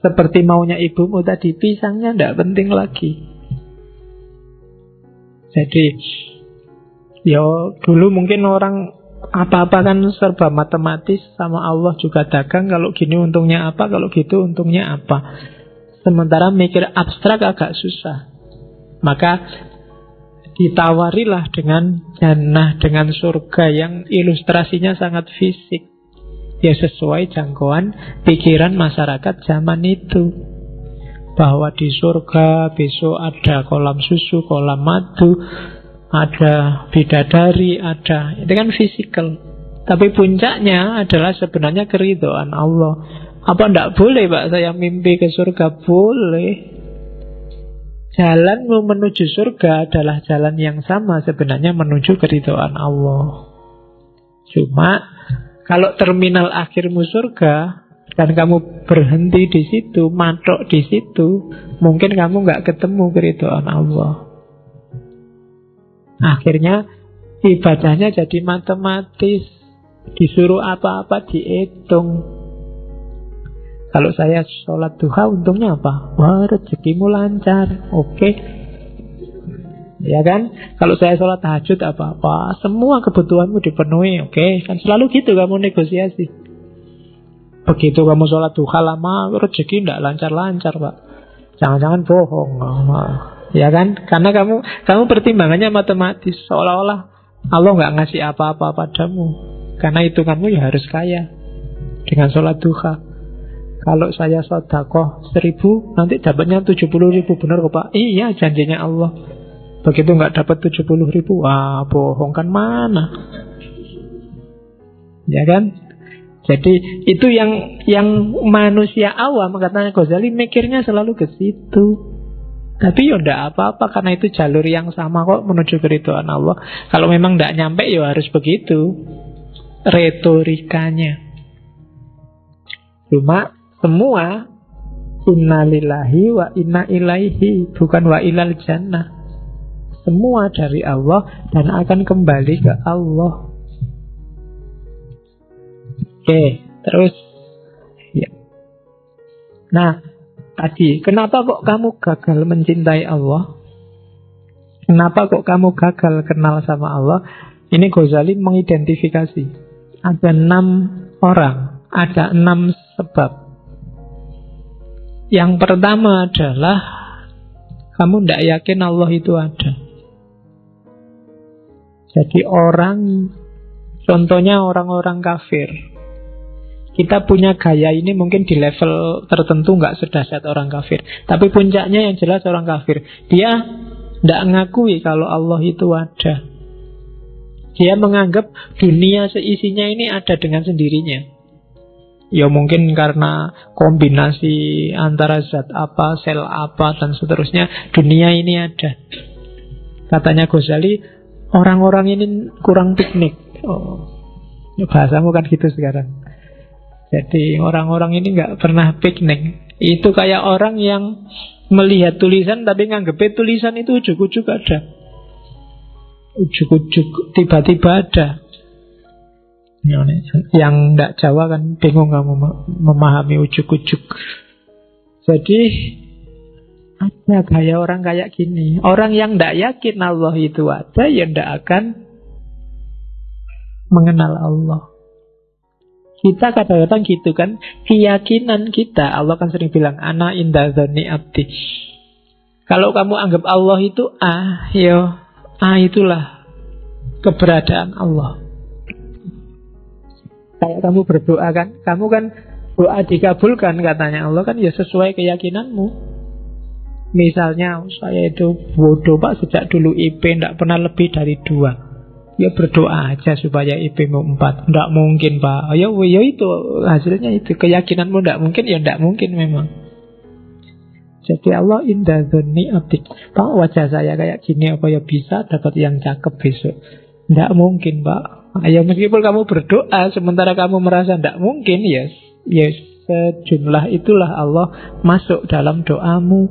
seperti maunya ibumu tadi, pisangnya nggak penting lagi. Jadi, ya dulu mungkin orang apa-apa kan serba matematis, sama Allah juga dagang. Kalau gini untungnya apa, kalau gitu untungnya apa. Sementara mikir abstrak agak susah. Maka ditawarilah dengan jannah, dengan surga yang ilustrasinya sangat fisik. Ya sesuai jangkauan pikiran masyarakat zaman itu. Bahwa di surga besok ada kolam susu, kolam madu, ada bidadari, ada. Itu kan fisikal. Tapi puncaknya adalah sebenarnya keridhaan Allah. Apa enggak boleh Pak saya mimpi ke surga? Boleh. Jalanmu menuju surga adalah jalan yang sama sebenarnya menuju keridhaan Allah. Cuma kalau terminal akhirmu surga dan kamu berhenti di situ, matok di situ, mungkin kamu nggak ketemu keridhaan Allah. Akhirnya ibadahnya jadi matematis, disuruh apa-apa dihitung. Kalau saya sholat duha untungnya apa? Wah, rezekimu lancar. Oke. Ya kan? Kalau saya sholat tahajud apa-apa, semua kebutuhanmu dipenuhi. Oke. Kan selalu gitu kamu negosiasi. Begitu kamu sholat duha lama, rezeki tidak lancar-lancar Pak. Jangan-jangan bohong. Ya kan? Karena kamu pertimbangannya matematis. Seolah-olah Allah nggak ngasih apa-apa padamu. Karena hitunganmu ya harus kaya dengan sholat duha. Kalau saya sedekah 1.000, nanti dapatnya 70.000. Benar kok Pak? Iya, janjinya Allah. Begitu nggak dapat 70.000, wah bohong kan mana? Ya kan? Jadi itu yang manusia awam, katanya Ghazali, mikirnya selalu ke situ. Tapi ya ndak apa-apa, karena itu jalur yang sama kok menuju keridhaan Allah. Kalau memang ndak nyampe ya harus begitu retorikanya. Cuma semua innalillahi wa inna ilaihi, bukan wa ilal jannah. Semua dari Allah dan akan kembali ke Allah. Oke, terus ya. Nah, tadi kenapa kok kamu gagal mencintai Allah? Kenapa kok kamu gagal kenal sama Allah? Ini Ghazali mengidentifikasi. Ada 6 orang, ada 6 sebab. Yang pertama adalah kamu tidak yakin Allah itu ada. Jadi contohnya orang-orang kafir. Kita punya gaya ini mungkin di level tertentu nggak sedahsyat orang kafir. Tapi puncaknya yang jelas orang kafir. Dia tidak ngakui kalau Allah itu ada. Dia menganggap dunia seisinya ini ada dengan sendirinya. Ya mungkin karena kombinasi antara zat apa, sel apa, dan seterusnya, dunia ini ada. Katanya Ghazali, orang-orang ini kurang piknik. Bahasamu kan gitu sekarang. Jadi orang-orang ini nggak pernah piknik. Itu kayak orang yang melihat tulisan tapi nganggepnya tulisan itu ujuk-ujuk ada. Ujuk-ujuk tiba-tiba ada. Yang tidak Jawa kan bingung kamu memahami ujuk-ujuk. Jadi ada gaya orang kayak gini. Orang yang tidak yakin Allah itu ada, ya tidak akan mengenal Allah. Kita kadang-kadang gitu kan, keyakinan kita, Allah kan sering bilang ana inda dzanni abdi. Kalau kamu anggap Allah itu itulah keberadaan Allah. Kayak kamu berdoa kan, kamu kan doa dikabulkan katanya Allah kan ya sesuai keyakinanmu. Misalnya saya itu bodoh Pak, sejak dulu IP tidak pernah lebih dari 2. Ya berdoa aja supaya IP-mu 4. Tidak mungkin Pak. Ya itu hasilnya itu. Keyakinanmu tidak mungkin, ya tidak mungkin memang. Jadi Allah inda dzanni abdi. Pak, wajah saya kayak gini, apa ya bisa dapat yang cakep besok? Tidak mungkin Pak. Ya meskipun kamu berdoa sementara kamu merasa tidak mungkin, ya sejumlah itulah Allah masuk dalam doamu.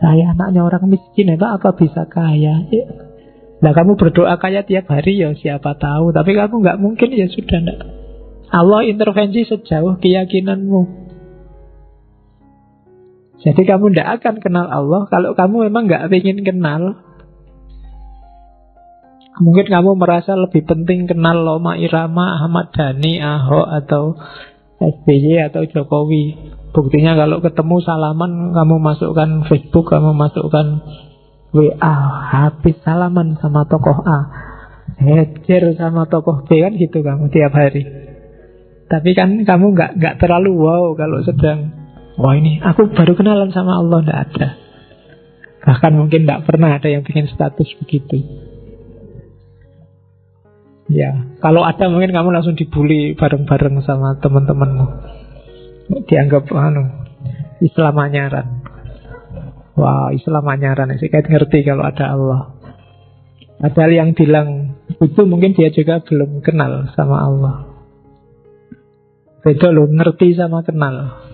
Saya anaknya orang miskin ya Pak, apa bisa kaya? Nah kamu berdoa kaya tiap hari ya siapa tahu. Tapi kamu nggak mungkin, ya sudah enggak. Allah intervensi sejauh keyakinanmu. Jadi kamu tidak akan kenal Allah kalau kamu memang nggak ingin kenal. Mungkin kamu merasa lebih penting kenal Rhoma Irama, Ahmad Dhani, Ahok, atau SBY atau Jokowi. Buktinya kalau ketemu salaman, kamu masukkan Facebook, kamu masukkan WA, habis salaman sama tokoh A, hejer sama tokoh B, kan gitu kamu tiap hari. Tapi kan kamu nggak terlalu wow kalau sedang wah ini aku baru kenalan sama Allah, nggak ada. Bahkan mungkin nggak pernah ada yang bikin status begitu. Ya, kalau ada mungkin kamu langsung dibully bareng-bareng sama teman-temanmu. Dianggap Islam anyaran. Wah, Islam anyaran. Saya ngerti kalau ada Allah. Padahal yang bilang itu mungkin dia juga belum kenal sama Allah. Beda loh, ngerti sama kenal.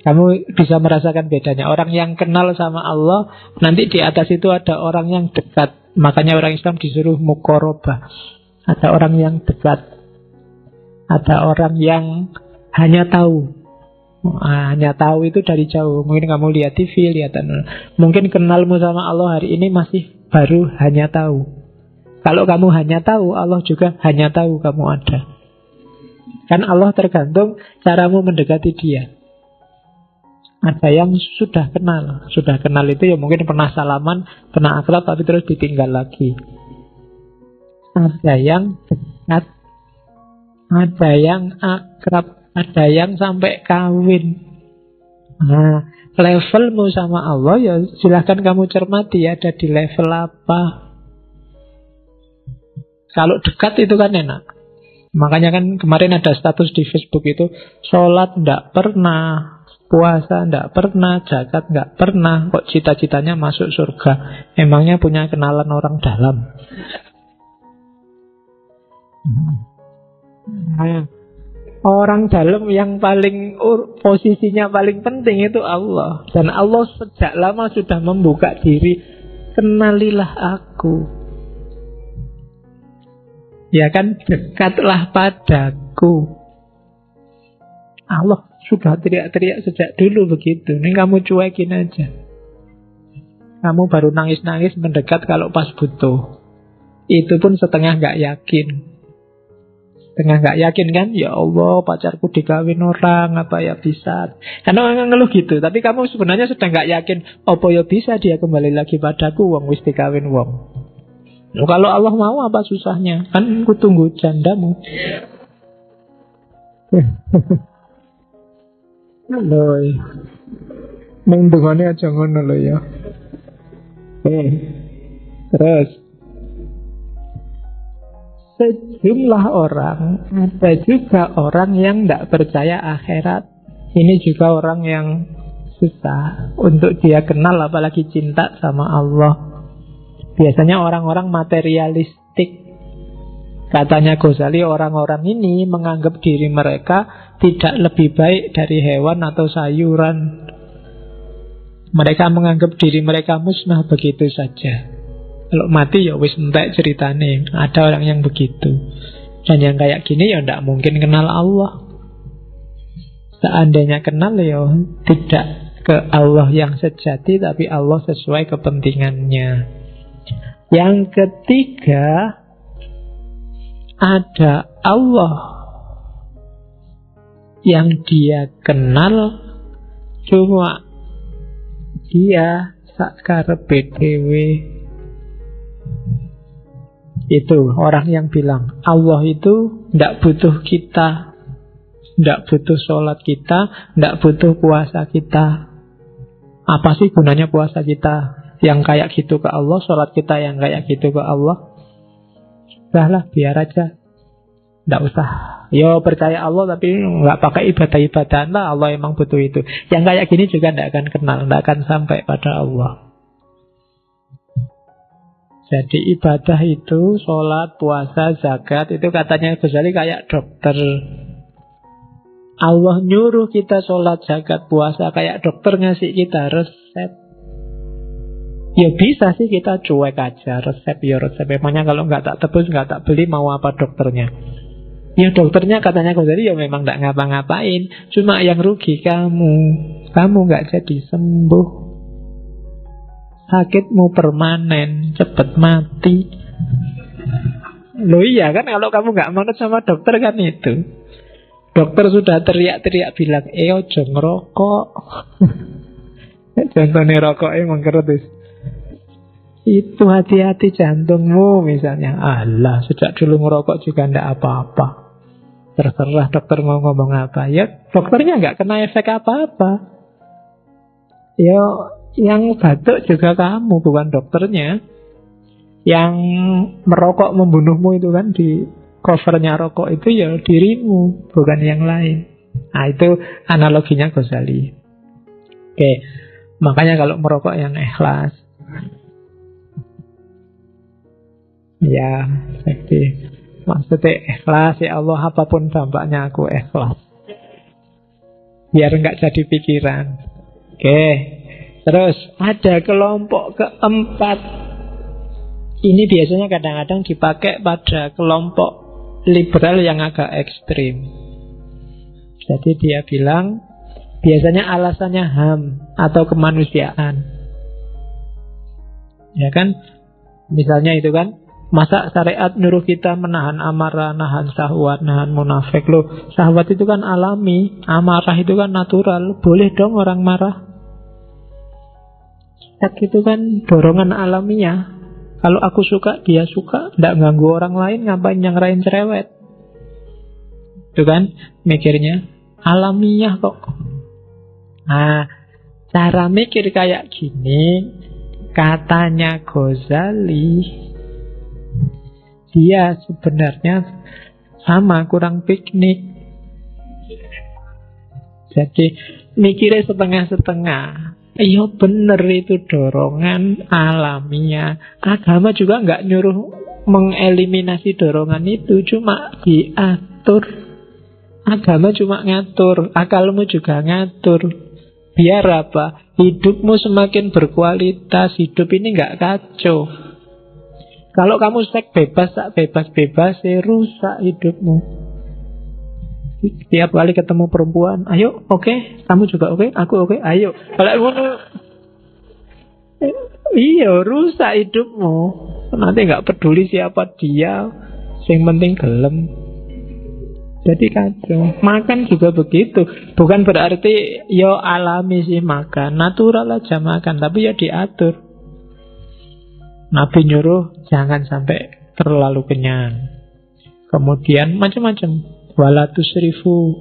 Kamu bisa merasakan bedanya. Orang yang kenal sama Allah, nanti di atas itu ada orang yang dekat. Makanya orang Islam disuruh muqarabah. Ada orang yang dekat. Ada orang yang hanya tahu. Hanya tahu itu dari jauh. Mungkin kamu lihat TV, mungkin kenalmu sama Allah hari ini masih baru hanya tahu. Kalau kamu hanya tahu, Allah juga hanya tahu kamu ada. Kan Allah tergantung caramu mendekati Dia. Ada yang sudah kenal. Sudah kenal itu ya mungkin pernah salaman, pernah akrab, tapi terus ditinggal lagi. Ada yang dekat, ada yang akrab, ada yang sampai kawin. Nah, levelmu sama Allah ya silahkan kamu cermati, ada di level apa. Kalau dekat itu kan enak. Makanya kan kemarin ada status di Facebook itu, sholat enggak pernah, puasa enggak pernah, zakat enggak pernah, kok cita-citanya masuk surga. Emangnya punya kenalan orang dalam? Nah, orang dalam yang paling posisinya paling penting itu Allah. Dan Allah sejak lama sudah membuka diri, kenalilah aku. Ya kan, dekatlah padaku. Allah sudah teriak-teriak sejak dulu begitu. Ini kamu cuekin aja. Kamu baru nangis-nangis mendekat kalau pas butuh. Itu pun setengah gak yakin. Tengah gak yakin kan, ya Allah pacarku dikawin orang, apa ya bisa. Karena orang ngeluh gitu, tapi kamu sebenarnya sedang gak yakin, apa ya bisa dia kembali lagi padaku, wong wis dikawin wong. Loh, kalau Allah mau apa susahnya? Kan ku tunggu jandamu. Halo, mendungane aja ngono lho ya. Terus sejumlah orang, ada juga orang yang tidak percaya akhirat. Ini juga orang yang susah untuk dia kenal, apalagi cinta sama Allah. Biasanya orang-orang materialistik. Katanya Ghazali, orang-orang ini menganggap diri mereka tidak lebih baik dari hewan atau sayuran. Mereka menganggap diri mereka musnah begitu saja. Kalau mati ya wis entek ceritane. Ada orang yang begitu. Dan yang kayak gini ya tidak mungkin kenal Allah. Seandainya kenal ya tidak ke Allah yang sejati, tapi Allah sesuai kepentingannya. Yang ketiga, ada Allah yang dia kenal, cuma dia sakarepe dhewe. Itu orang yang bilang Allah itu tidak butuh kita, tidak butuh sholat kita, tidak butuh puasa kita. Apa sih gunanya puasa kita yang kayak gitu ke Allah, sholat kita yang kayak gitu ke Allah? Sudahlah, biar aja, tidak usah. Yo percaya Allah tapi nggak pakai ibadah-ibadahan lah, Allah emang butuh itu. Yang kayak gini juga tidak akan kenal, tidak akan sampai pada Allah. Jadi ibadah itu, sholat, puasa, zakat, itu katanya Ghazali kayak dokter. Allah nyuruh kita sholat, zakat, puasa, kayak dokter ngasih kita resep. Ya bisa sih kita cuek aja, resep ya resep. Emangnya kalau nggak tak tebus, nggak tak beli, mau apa dokternya? Ya dokternya katanya Ghazali ya memang nggak ngapa-ngapain, cuma yang rugi kamu nggak jadi sembuh. Sakitmu permanen, cepet mati. Loh iya kan, kalau kamu gak manut sama dokter kan itu. Dokter sudah teriak-teriak bilang, ojo ngerokok. Contohnya rokoknya mengkerutis. Itu hati-hati jantungmu misalnya. Alah, sejak dulu ngerokok juga ndak apa-apa. Terserah dokter mau ngomong apa. Ya dokternya gak kena efek apa-apa. Ya yang batuk juga kamu, bukan dokternya. Yang merokok membunuhmu itu kan di covernya rokok itu ya dirimu, bukan yang lain. Nah itu analoginya Ghazali. Oke, makanya kalau merokok yang ikhlas. Ya, jadi maksudnya ikhlas, ya Allah apapun dampaknya aku ikhlas. Biar nggak jadi pikiran. Oke, terus ada kelompok keempat. Ini biasanya kadang-kadang dipakai pada kelompok liberal yang agak ekstrim. Jadi dia bilang, biasanya alasannya HAM atau kemanusiaan. Ya kan? Misalnya itu kan, masa syariat nyuruh kita menahan amarah, nahan syahwat, nahan munafik. Loh, syahwat itu kan alami, amarah itu kan natural. Boleh dong orang marah. Itu kan dorongan alamiah. Kalau aku suka, dia suka, tidak ganggu orang lain, ngapain yang lain cerewet. Itu kan mikirnya alamiah kok. Nah, cara mikir kayak gini, katanya Ghazali, dia sebenarnya sama, kurang piknik. Jadi mikirnya setengah-setengah. Iya bener itu dorongan alamiah. Agama juga nggak nyuruh mengeliminasi dorongan itu, cuma diatur. Agama cuma ngatur, akalmu juga ngatur. Biar apa? Hidupmu semakin berkualitas, hidup ini nggak kacau. Kalau kamu seks bebas, tak bebas-bebas, rusak hidupmu. Tiap kali ketemu perempuan, ayo, oke, kamu juga oke, aku oke, ayo. Kalau iya, rusak hidupmu. Nanti nggak peduli siapa dia, yang penting gelem. Jadi kacau. Makan juga begitu. Bukan berarti yo alami sih makan, natural aja makan, tapi ya diatur. Nabi nyuruh jangan sampai terlalu kenyang. Kemudian macam-macam. Wala tusrifu,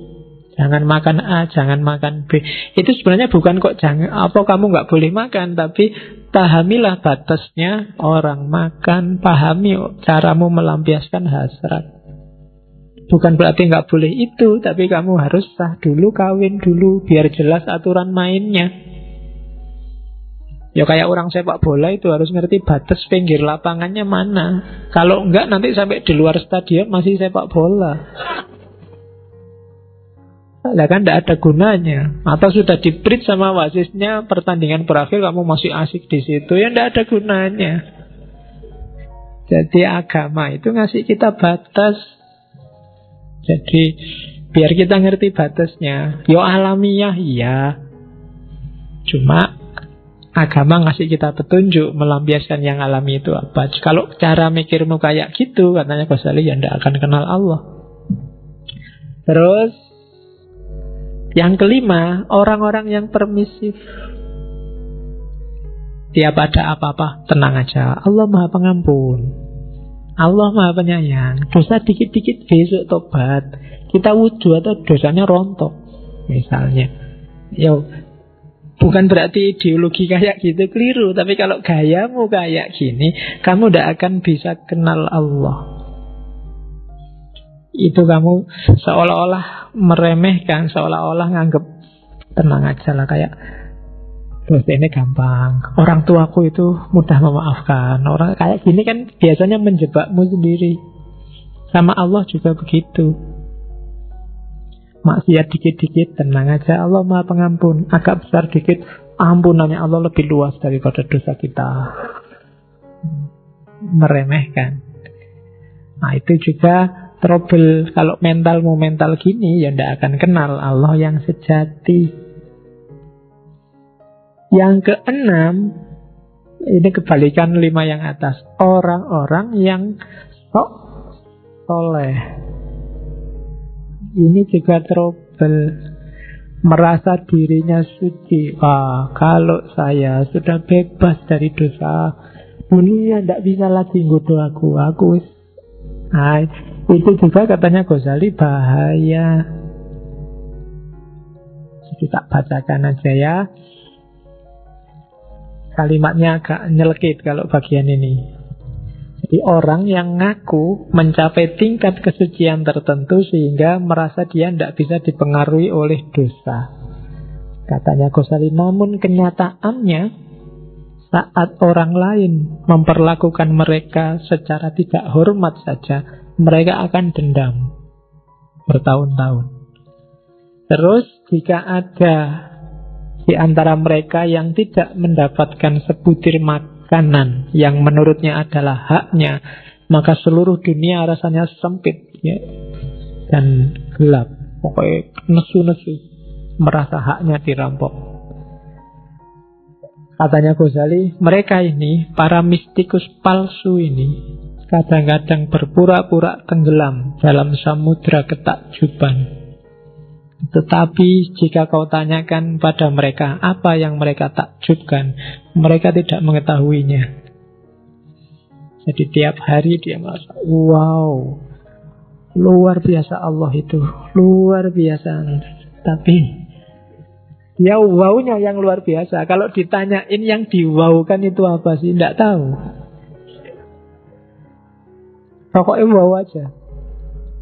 jangan makan A, jangan makan B. Itu sebenarnya bukan kok jangan apa kamu nggak boleh makan, tapi pahamilah batasnya orang makan, pahami caramu melampiaskan hasrat. Bukan berarti nggak boleh itu, tapi kamu harus sah dulu, kawin dulu, biar jelas aturan mainnya. Ya kayak orang sepak bola itu harus ngerti batas pinggir lapangannya mana. Kalau enggak nanti sampai di luar stadion masih sepak bola. Lah kan tidak ada gunanya. Atau sudah di-treat sama wasitnya, pertandingan berakhir kamu masih asik di situ, ya tidak ada gunanya. Jadi agama itu ngasih kita batas. Jadi biar kita ngerti batasnya. Yo alamiah iya. Cuma agama ngasih kita petunjuk melampiaskan yang alami itu apa. Kalau cara mikirmu kayak gitu, katanya Ghazali, ya tidak akan kenal Allah. Terus yang kelima, orang-orang yang permisif. Tiap ada apa-apa, tenang aja, Allah Maha Pengampun, Allah Maha Penyayang. Dosa dikit-dikit besok tobat. Kita wudhu atau dosanya rontok misalnya. Yo, bukan berarti ideologi kayak gitu keliru, tapi kalau gayamu kayak gini, kamu tidak akan bisa kenal Allah. Itu kamu seolah-olah meremehkan, seolah-olah nganggep tenang aja lah, kayak dosa ini gampang, orang tuaku itu mudah memaafkan. Orang kayak gini kan biasanya menjebakmu sendiri. Sama Allah juga begitu. Maksiat dikit-dikit, tenang aja, Allah Maha Pengampun. Agak besar dikit, ampunannya Allah lebih luas daripada dosa kita. Meremehkan. Nah itu juga trouble. Kalau mentalmu mental gini, ya tidak akan kenal Allah yang sejati. Yang keenam, ini kebalikan 5 yang atas. Orang-orang yang sok soleh. Ini juga trouble. Merasa dirinya suci. Wah, kalau saya sudah bebas dari dosa, dunia tidak bisa lagi nggoda aku. Nah, itu juga katanya Ghazali bahaya. Jadi tak bacakan aja ya. Kalimatnya agak nyelekit kalau bagian ini. Jadi orang yang ngaku mencapai tingkat kesucian tertentu sehingga merasa dia tidak bisa dipengaruhi oleh dosa. Katanya Ghazali, namun kenyataannya saat orang lain memperlakukan mereka secara tidak hormat saja, mereka akan dendam bertahun-tahun. Terus jika ada di antara mereka yang tidak mendapatkan sebutir makanan yang menurutnya adalah haknya, maka seluruh dunia rasanya sempit ya, dan gelap. Pokoknya nesu-nesu, merasa haknya dirampok. Katanya Ghazali, mereka ini, para mistikus palsu ini, kadang-kadang berpura-pura tenggelam dalam samudra ketakjuban. Tetapi jika kau tanyakan pada mereka apa yang mereka takjubkan, mereka tidak mengetahuinya. Jadi tiap hari dia merasa, wow, luar biasa Allah itu, luar biasa. Tapi dia wow-nya yang luar biasa. Kalau ditanyain yang diwaukan itu apa sih, tidak tahu. Pokoknya wow aja.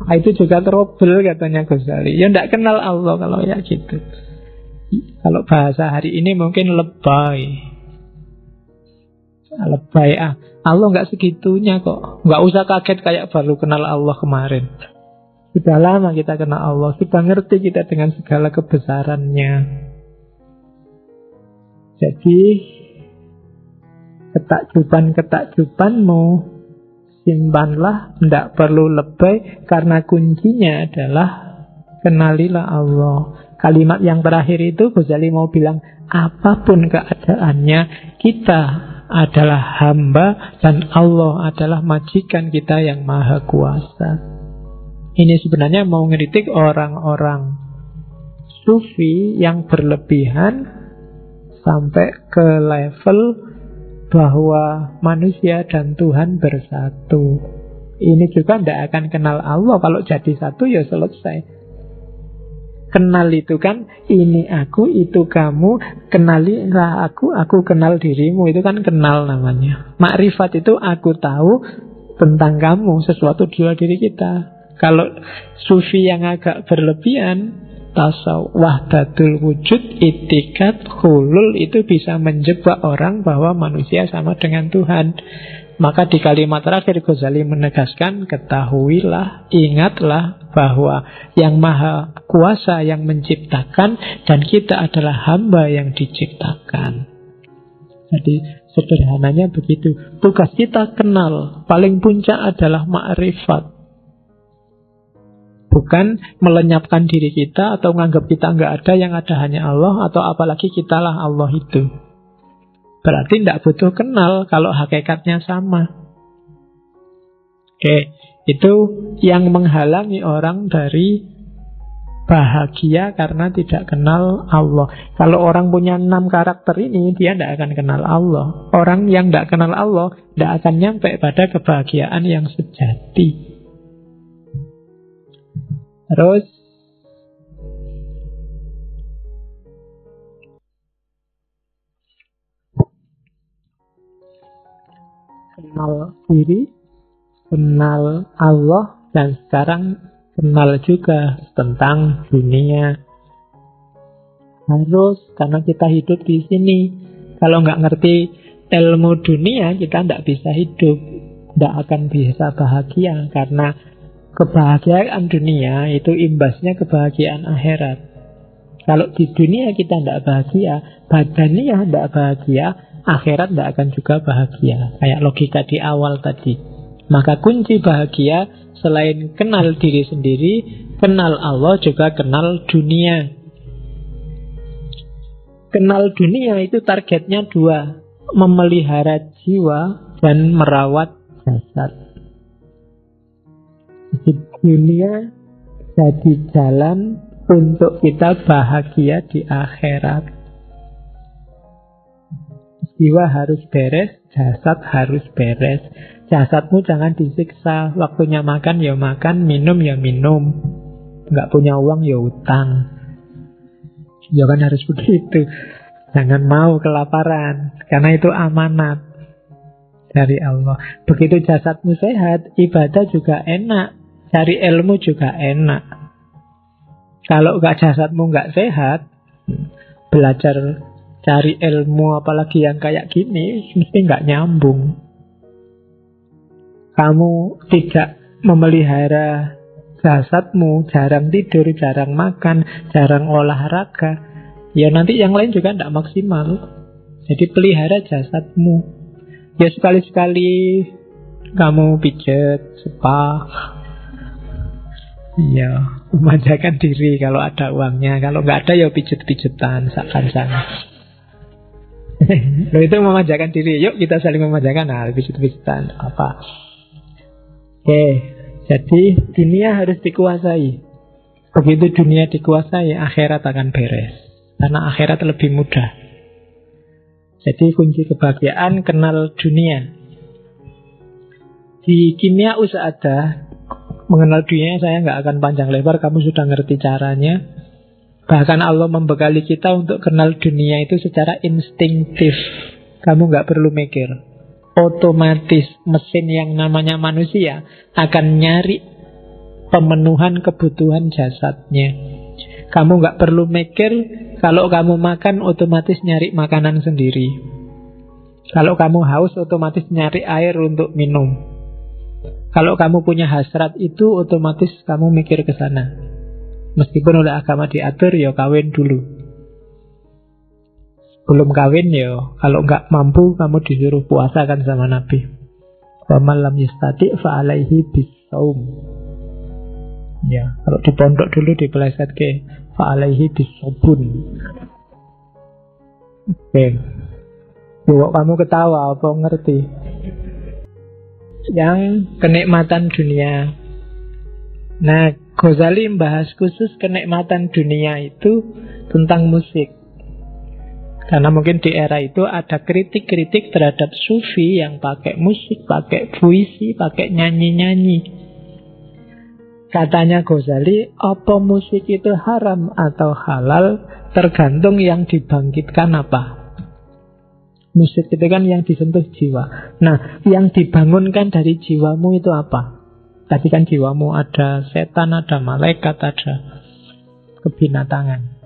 Nah, itu juga trouble katanya Ghazali. Ya tidak kenal Allah kalau ya gitu. Kalau bahasa hari ini mungkin lebay. Lebay Allah nggak segitunya kok. Nggak usah kaget kayak baru kenal Allah kemarin. Sudah lama kita kenal Allah. Sudah ngerti kita dengan segala kebesarannya. Jadi ketakjuban-ketakjubanmu simpanlah, tidak perlu lebay, karena kuncinya adalah kenalilah Allah. Kalimat yang terakhir itu Ghazali mau bilang, apapun keadaannya, kita adalah hamba dan Allah adalah majikan kita yang maha kuasa. Ini sebenarnya mau ngeritik orang-orang sufi yang berlebihan sampai ke level bahwa manusia dan Tuhan bersatu. Ini juga tidak akan kenal Allah. Kalau jadi satu ya selesai. Kenal itu kan, ini aku, itu kamu, kenalilah aku kenal dirimu. Itu kan kenal namanya. Makrifat itu aku tahu tentang kamu, sesuatu di luar diri kita. Kalau sufi yang agak berlebihan, tasawuf, wahdatul wujud, itikat, hulul, itu bisa menjebak orang bahwa manusia sama dengan Tuhan. Maka di kalimat terakhir Ghazali menegaskan, ketahuilah, ingatlah bahwa yang maha kuasa yang menciptakan dan kita adalah hamba yang diciptakan. Jadi sederhananya begitu. Tugas kita kenal, paling puncak adalah ma'rifat. Bukan melenyapkan diri kita atau menganggap kita nggak ada, yang ada hanya Allah, atau apalagi kitalah Allah itu. Berarti tidak butuh kenal kalau hakikatnya sama. Oke, itu yang menghalangi orang dari bahagia karena tidak kenal Allah. Kalau orang punya 6 karakter ini, dia tidak akan kenal Allah. Orang yang tidak kenal Allah tidak akan nyampe pada kebahagiaan yang sejati. Terus kenal diri, kenal Allah, dan sekarang kenal juga tentang dunia. Harus, karena kita hidup di sini. Kalau nggak ngerti ilmu dunia, kita tidak bisa hidup, tidak akan bisa bahagia, karena kebahagiaan dunia itu imbasnya kebahagiaan akhirat. Kalau di dunia kita tidak bahagia, badaniah tidak bahagia, akhirat tidak akan juga bahagia. Kayak logika di awal tadi. Maka kunci bahagia selain kenal diri sendiri, kenal Allah, juga kenal dunia. Kenal dunia itu targetnya 2, memelihara jiwa dan merawat jasad. Di dunia jadi jalan untuk kita bahagia di akhirat. Jiwa harus beres, jasad harus beres. Jasadmu jangan disiksa. Waktunya makan ya makan, minum ya minum. Nggak punya uang ya utang. Ya kan harus begitu. Jangan mau kelaparan, karena itu amanat. dari Allah. Begitu jasadmu sehat, ibadah juga enak, cari ilmu juga enak. Kalau jasadmu nggak sehat, belajar cari ilmu apalagi yang kayak gini mesti nggak nyambung. Kamu tidak memelihara jasadmu, jarang tidur, jarang makan, jarang olahraga, ya nanti yang lain juga tidak maksimal. Jadi pelihara jasadmu. Ya sekali-sekali kamu pijet, spa, ya memanjakan diri kalau ada uangnya. Kalau nggak ada ya pijet-pijetan, sana. Loh, itu memanjakan diri. Yuk kita saling memanjakan. Nah, pijet-pijetan apa? Oke, jadi dunia harus dikuasai. Begitu dunia dikuasai, akhirat akan beres. Karena akhirat lebih mudah. Jadi kunci kebahagiaan kenal dunia. Di kimia ada mengenal dunia, saya nggak akan panjang lebar, kamu sudah ngerti caranya. Bahkan Allah membekali kita untuk kenal dunia itu secara instinktif. Kamu nggak perlu mikir. Otomatis mesin yang namanya manusia akan nyari pemenuhan kebutuhan jasadnya. Kamu nggak perlu mikir. Kalau kamu makan, otomatis nyari makanan sendiri. Kalau kamu haus, otomatis nyari air untuk minum. Kalau kamu punya hasrat itu, otomatis kamu mikir ke sana. Meskipun oleh agama diatur, ya kawin dulu. Belum kawin ya, kalau nggak mampu kamu disuruh puasa kan sama Nabi. Wa man lam yastati' fa alaihi bisawm. Ya, kalau di pondok dulu dipeleset ke fa alaihi bisobun. Oke. Kok kamu ketawa apa ngerti? Yang kenikmatan dunia. Nah, Ghazali membahas khusus kenikmatan dunia itu tentang musik. Karena mungkin di era itu ada kritik-kritik terhadap sufi yang pakai musik, pakai puisi, pakai nyanyi-nyanyi. Katanya Ghazali, apa musik itu haram atau halal tergantung yang dibangkitkan apa. Musik itu kan yang disentuh jiwa. Nah, yang dibangunkan dari jiwamu itu apa? Tadi kan jiwamu ada setan, ada malaikat, ada kebinatangan.